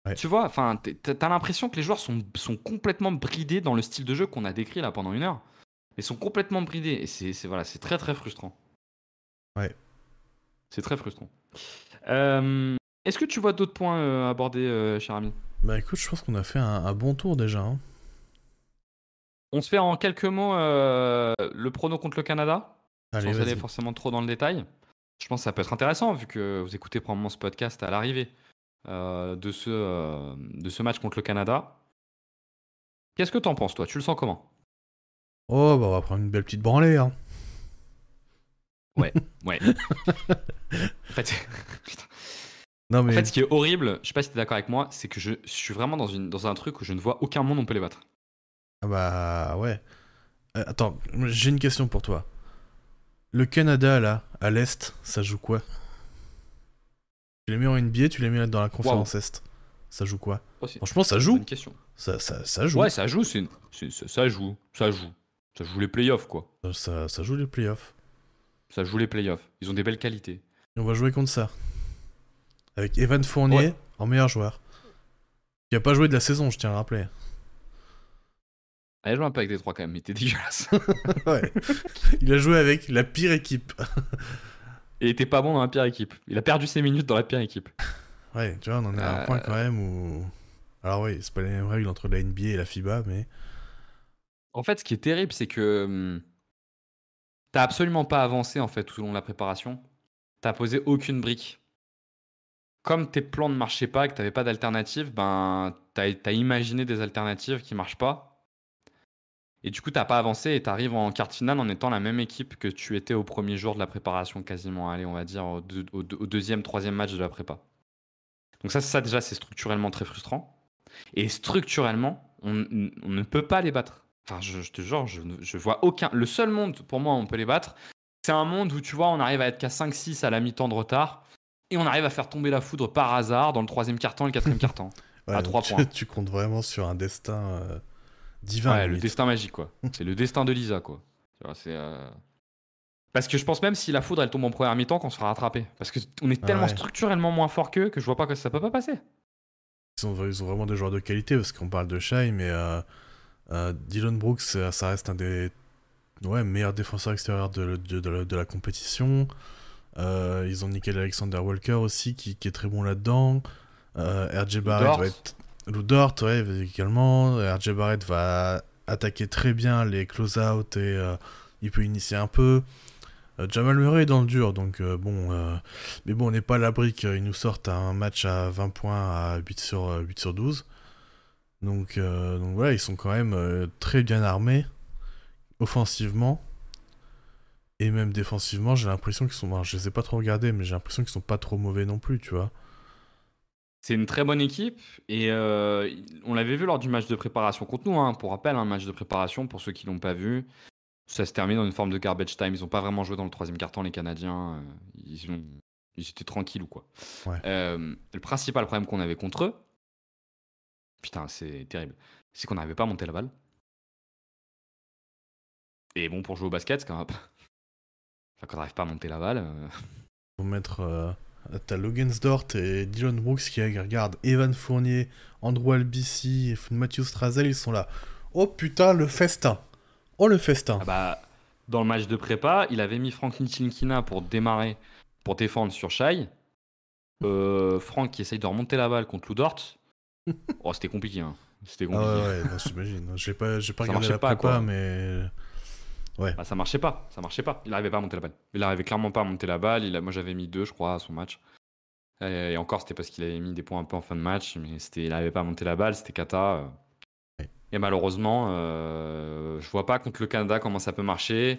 Ouais. Tu vois, enfin, t'as l'impression que les joueurs sont complètement bridés dans le style de jeu qu'on a décrit là pendant une heure. Ils sont complètement bridés, et c'est très très frustrant. Ouais. C'est très frustrant. Est-ce que tu vois d'autres points à aborder, cher ami? Bah écoute, je pense qu'on a fait un bon tour déjà. Hein. On se fait en quelques mots le prono contre le Canada, Allez, sans aller forcément trop dans le détail. Je pense que ça peut être intéressant vu que vous écoutez probablement ce podcast à l'arrivée de ce match contre le Canada. Qu'est-ce que t'en penses, toi? Tu le sens comment? Oh, bah on va prendre une belle petite branlée. Hein. Ouais. En fait, ce qui est horrible, je sais pas si t'es d'accord avec moi, c'est que je suis vraiment dans un truc où je ne vois aucun monde on peut les battre. Ah bah ouais. Attends, j'ai une question pour toi. Le Canada, là, à l'Est, ça joue quoi? Tu les mets en NBA, tu les mets dans la conférence Est. Ça joue quoi? Franchement, ça joue. Une question. Ça joue. Ouais, ça joue, ça joue. Ça joue les playoffs, quoi. Ça joue les playoffs. Ça joue les playoffs. Ils ont des belles qualités. Et on va jouer contre ça. Avec Evan Fournier en meilleur joueur. Qui a pas joué de la saison, je tiens à rappeler. Elle a joué un peu avec Détroit quand même, mais il était dégueulasse. Ouais. Il a joué avec la pire équipe. Et il était pas bon dans la pire équipe. Il a perdu ses minutes dans la pire équipe. Ouais, tu vois, on en est à un point quand même où... Alors oui, c'est pas les mêmes règles entre la NBA et la FIBA, mais... En fait, ce qui est terrible, c'est que t'as absolument pas avancé en fait tout au long de la préparation. T'as posé aucune brique. Comme tes plans ne marchaient pas et que t'avais pas d'alternative, ben t'as imaginé des alternatives qui marchent pas. Et du coup, t'as pas avancé et t'arrives en quart de finale en étant la même équipe que tu étais au premier jour de la préparation quasiment. Allez, on va dire au deuxième, troisième match de la prépa. Donc ça déjà, c'est structurellement très frustrant. Et structurellement, on ne peut pas les battre. Enfin, je te jure, je vois aucun... Le seul monde, pour moi, où on peut les battre, c'est un monde où, tu vois, on arrive à être qu'à 5-6 à la mi-temps de retard et on arrive à faire tomber la foudre par hasard dans le troisième quart-temps et le quatrième quart-temps. Ouais, à 3 points. Tu comptes vraiment sur un destin divin. Ouais, le destin magique, quoi. C'est le destin de Lisa, quoi. Tu vois, c'est... Parce que je pense même si la foudre, elle tombe en première mi-temps, qu'on se fera rattraper. Parce qu'on est tellement structurellement moins fort qu'eux que je vois pas que ça peut pas passer. Ils ont vraiment des joueurs de qualité, parce qu'on parle de Shai, mais Dillon Brooks, ça reste un des meilleurs défenseurs extérieurs de la compétition. Ils ont Nickel Alexander Walker aussi, qui est très bon là-dedans. RJ Barrett va être... Lou Dort, ouais, également. RJ Barrett va attaquer très bien les close-out et il peut initier un peu. Jamal Murray est dans le dur, donc mais bon, on n'est pas à l'abri qu'ils nous sortent un match à 20 points à 8 sur 12. Donc voilà, ils sont quand même très bien armés, offensivement. Et même défensivement, j'ai l'impression qu'ils sont... Bon, je les ai pas trop regardés, mais j'ai l'impression qu'ils sont pas trop mauvais non plus, tu vois. C'est une très bonne équipe et on l'avait vu lors du match de préparation contre nous. Hein. Pour rappel, un match de préparation, pour ceux qui l'ont pas vu, ça se termine dans une forme de garbage time. Ils n'ont pas vraiment joué dans le troisième quart-temps, les Canadiens. Ils étaient tranquilles ou quoi. Ouais. Le principal problème qu'on avait contre eux, putain, c'est terrible, c'est qu'on n'arrivait pas à monter la balle. Et bon, pour jouer au basket, c'est quand même... Enfin, quand on n'arrive pas à monter la balle... Faut mettre... T'as Logensdort et Dillon Brooks qui regardent Evan Fournier, Andrew Albici, Matthew Strazel, ils sont là. Oh putain, le festin. Oh, le festin. Ah bah, dans le match de prépa, il avait mis Frank Ntilikina pour démarrer, pour défendre sur Shai. Frank qui essaye de remonter la balle contre Lou Dort. Oh, c'était compliqué. Hein. C'était compliqué. Ah ouais, non, j'imagine. J'ai pas regardé la prépa, quoi. Mais... Ouais. Bah, ça marchait pas. Il arrivait pas à monter la balle. Il arrivait clairement pas à monter la balle. Moi, j'avais mis 2, je crois, à son match. Et encore, c'était parce qu'il avait mis des points un peu en fin de match. Mais il n'arrivait pas à monter la balle. C'était cata. Et malheureusement, je vois pas contre le Canada comment ça peut marcher.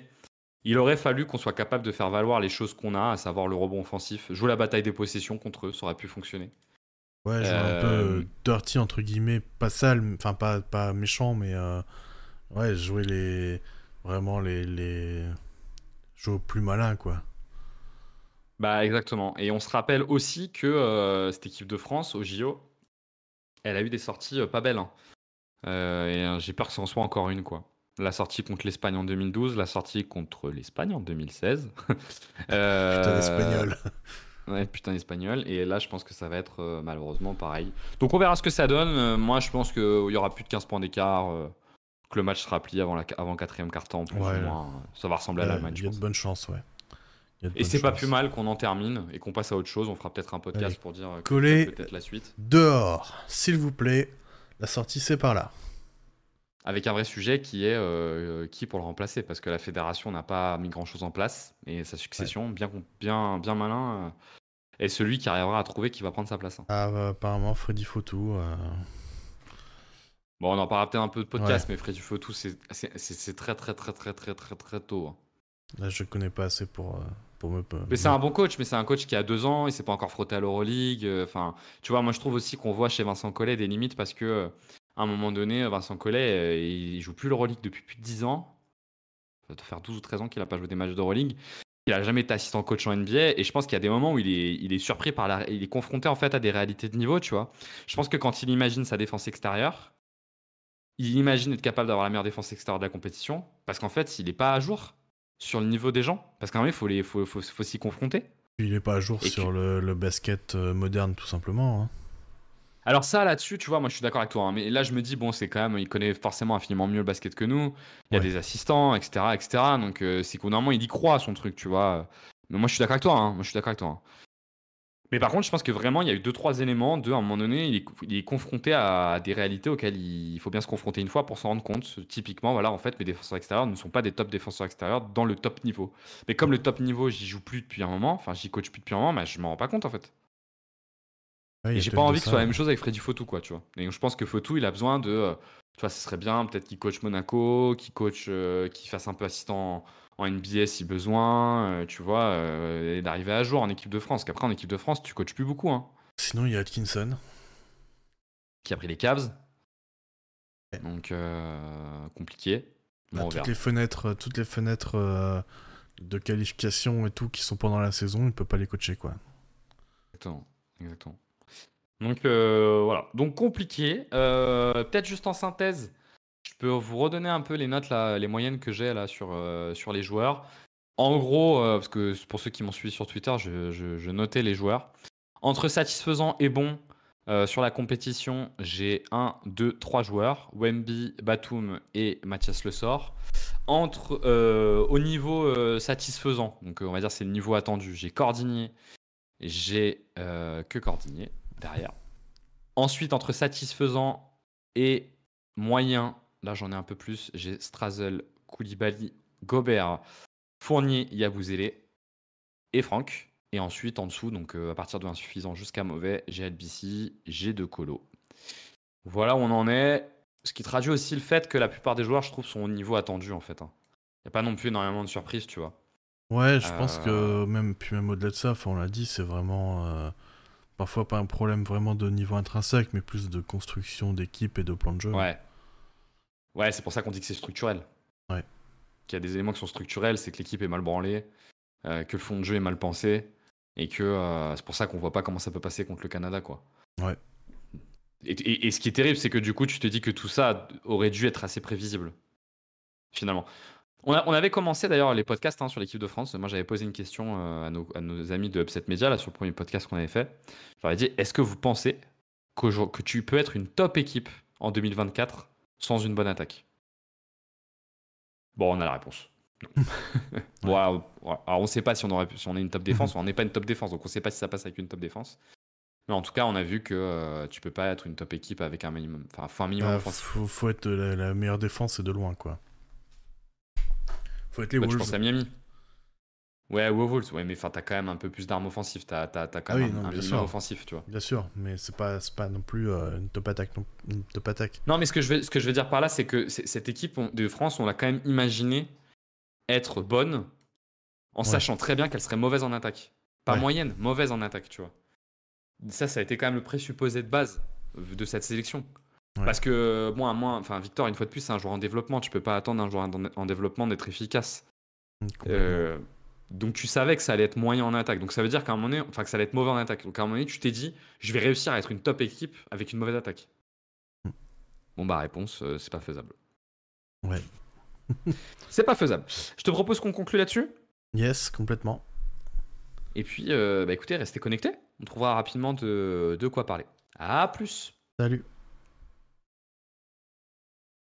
Il aurait fallu qu'on soit capable de faire valoir les choses qu'on a, à savoir le rebond offensif. Jouer la bataille des possessions contre eux, ça aurait pu fonctionner. Ouais, jouer un peu dirty, entre guillemets. Pas sale, enfin pas méchant, mais... Ouais, jouer vraiment les... Jouer au plus malin, quoi. Bah exactement. Et on se rappelle aussi que cette équipe de France, au JO, elle a eu des sorties pas belles. Hein. Et j'ai peur que ça en soit encore une, quoi. La sortie contre l'Espagne en 2012, la sortie contre l'Espagne en 2016. Putain d'Espagnol. Ouais, putain d'Espagnol. Et là, je pense que ça va être malheureusement pareil. Donc on verra ce que ça donne. Moi, je pense qu'il y aura plus de 15 points d'écart. Que le match sera plié avant le quatrième quart-temps, plus ou moins. Ça va ressembler à l'Allemagne, je pense. Il y a de bonnes chances, ouais. Et c'est pas plus mal qu'on en termine et qu'on passe à autre chose. On fera peut-être un podcast pour dire coller peut-être la suite. Dehors, s'il vous plaît. La sortie, c'est par là. Avec un vrai sujet qui est qui pour le remplacer, parce que la fédération n'a pas mis grand-chose en place et sa succession, bien malin, est celui qui arrivera à trouver qui va prendre sa place. Hein. Ah, apparemment, Freddy Fotou. Bon, on en parlera peut-être un peu de podcast, mais Freddy Fotou, c'est très tôt. Hein. Là, je connais pas assez pour me... Mais c'est un bon coach, mais c'est un coach qui a 2 ans, il s'est pas encore frotté à l'Euroleague. Enfin, tu vois, moi je trouve aussi qu'on voit chez Vincent Collet des limites parce que à un moment donné, Vincent Collet, il joue plus l'Euroleague depuis plus de 10 ans. Ça doit faire 12 ou 13 ans qu'il a pas joué des matchs d'Euroleague. Il a jamais été assistant coach en NBA et je pense qu'il y a des moments où il est surpris il est confronté en fait à des réalités de niveau, tu vois. Je pense que quand il imagine sa défense extérieure, il imagine être capable d'avoir la meilleure défense extérieure de la compétition parce qu'en fait, il est pas à jour sur le niveau des gens parce qu'à un moment, il faut s'y confronter. Il est pas à jour sur le basket moderne, tout simplement. Hein. Alors ça, là-dessus, tu vois, moi je suis d'accord avec toi, hein, mais là je me dis, bon, c'est quand même, il connaît forcément infiniment mieux le basket que nous, il y a Ouais. des assistants, etc., etc., donc c'est qu'au normalement il y croit à son truc, tu vois. Mais moi je suis d'accord avec toi, hein, moi je suis d'accord avec toi, hein. Mais par contre, je pense que vraiment, il y a eu 2-3 éléments. À un moment donné, il est confronté à des réalités auxquelles il faut bien se confronter une fois pour s'en rendre compte. Typiquement, voilà, en fait, mes défenseurs extérieurs ne sont pas des top défenseurs extérieurs dans le top niveau. Mais comme le top niveau, j'y joue plus depuis un moment, enfin, j'y coach plus depuis un moment, bah, je m'en rends pas compte, en fait. Ouais, il y Et a j'ai pas peut-être de envie que ce soit ça. la même chose avec Freddy Fotou, quoi, tu vois. Et je pense que Fotou, il a besoin de. Tu vois, ce serait bien, peut-être qu'il coach Monaco, qu'il fasse un peu assistant en NBA si besoin, tu vois, et d'arriver à jour en équipe de France. Qu'après, en équipe de France, tu coaches plus beaucoup, hein. Sinon, il y a Atkinson. Qui a pris les Cavs. Ouais. Donc, compliqué. Bah, Bon, on toutes verra. les fenêtres de qualification et tout qui sont pendant la saison, il peut pas les coacher, quoi. Exactement. Exactement. Donc, voilà. Donc, compliqué. Peut-être juste en synthèse, je peux vous redonner un peu les notes, là, les moyennes que j'ai là sur les joueurs. En gros, parce que pour ceux qui m'ont suivi sur Twitter, je notais les joueurs. Entre satisfaisant et bon, sur la compétition, j'ai 1, 2, 3 joueurs. Wemby, Batum et Mathias Le Sort. Au niveau satisfaisant, donc on va dire c'est le niveau attendu, j'ai Cordinier, j'ai que Cordinier derrière. Ensuite, entre satisfaisant et moyen, là j'en ai un peu plus, j'ai Strazel, Koulibaly, Gobert, Fournier, Yabusele et Franck. Et ensuite, en dessous, donc à partir de insuffisant jusqu'à mauvais, j'ai LBC, j'ai De Colo. Voilà où on en est. Ce qui traduit aussi le fait que la plupart des joueurs, je trouve, sont au niveau attendu en fait, hein. Il n'y a pas non plus énormément de surprises, tu vois. Ouais, je pense Euh, que même au-delà de ça, on l'a dit, c'est vraiment parfois pas un problème vraiment de niveau intrinsèque, mais plus de construction d'équipe et de plan de jeu. Ouais. Ouais, c'est pour ça qu'on dit que c'est structurel. Ouais. Qu'il y a des éléments qui sont structurels, c'est que l'équipe est mal branlée, que le fond de jeu est mal pensé, et que c'est pour ça qu'on voit pas comment ça peut passer contre le Canada, quoi. Ouais. Et ce qui est terrible, c'est que du coup, tu te dis que tout ça aurait dû être assez prévisible, finalement. On avait commencé d'ailleurs les podcasts, hein, sur l'équipe de France. Moi, j'avais posé une question à nos amis de Upset Media, là, sur le premier podcast qu'on avait fait. J'aurais dit, est-ce que vous pensez que tu peux être une top équipe en 2024 sans une bonne attaque? Bon, on a la réponse. Bon, Ouais. alors, on ne sait pas si on est une top défense ou on n'est pas une top défense, donc on ne sait pas si ça passe avec une top défense. Mais en tout cas, on a vu que tu peux pas être une top équipe avec un minimum, enfin un minimum offensif. Faut être la meilleure défense et de loin, quoi. Faut être les Bah, tu Wolves. penses à Miami? Ouais, ou aux Wolves, ouais, mais enfin, t'as quand même un peu plus d'armes offensives, t'as quand Ah même oui, non, un bien minimum sûr. offensif, tu vois. Bien sûr, mais c'est pas non plus une top attaque. Une top attaque. Non, mais ce que je veux dire par là, c'est que cette équipe de France, on l'a quand même imaginé être bonne en Ouais. sachant très bien qu'elle serait mauvaise en attaque. Pas Ouais. moyenne, mauvaise en attaque, tu vois. Ça a été quand même le présupposé de base de cette sélection. Ouais. Parce que, enfin, Victor, une fois de plus, c'est un joueur en développement. Tu peux pas attendre un joueur en développement d'être efficace. Complètement. Donc tu savais que ça allait être moyen en attaque. Donc ça veut dire qu'à un moment donné, enfin que ça allait être mauvais en attaque. Donc à un moment donné, tu t'es dit, je vais réussir à être une top équipe avec une mauvaise attaque. Mm. Bon bah réponse, c'est pas faisable. Ouais. C'est pas faisable. Je te propose qu'on conclue là-dessus. Yes, complètement. Et puis, bah écoutez, restez connectés. On trouvera rapidement de quoi parler. À plus. Salut.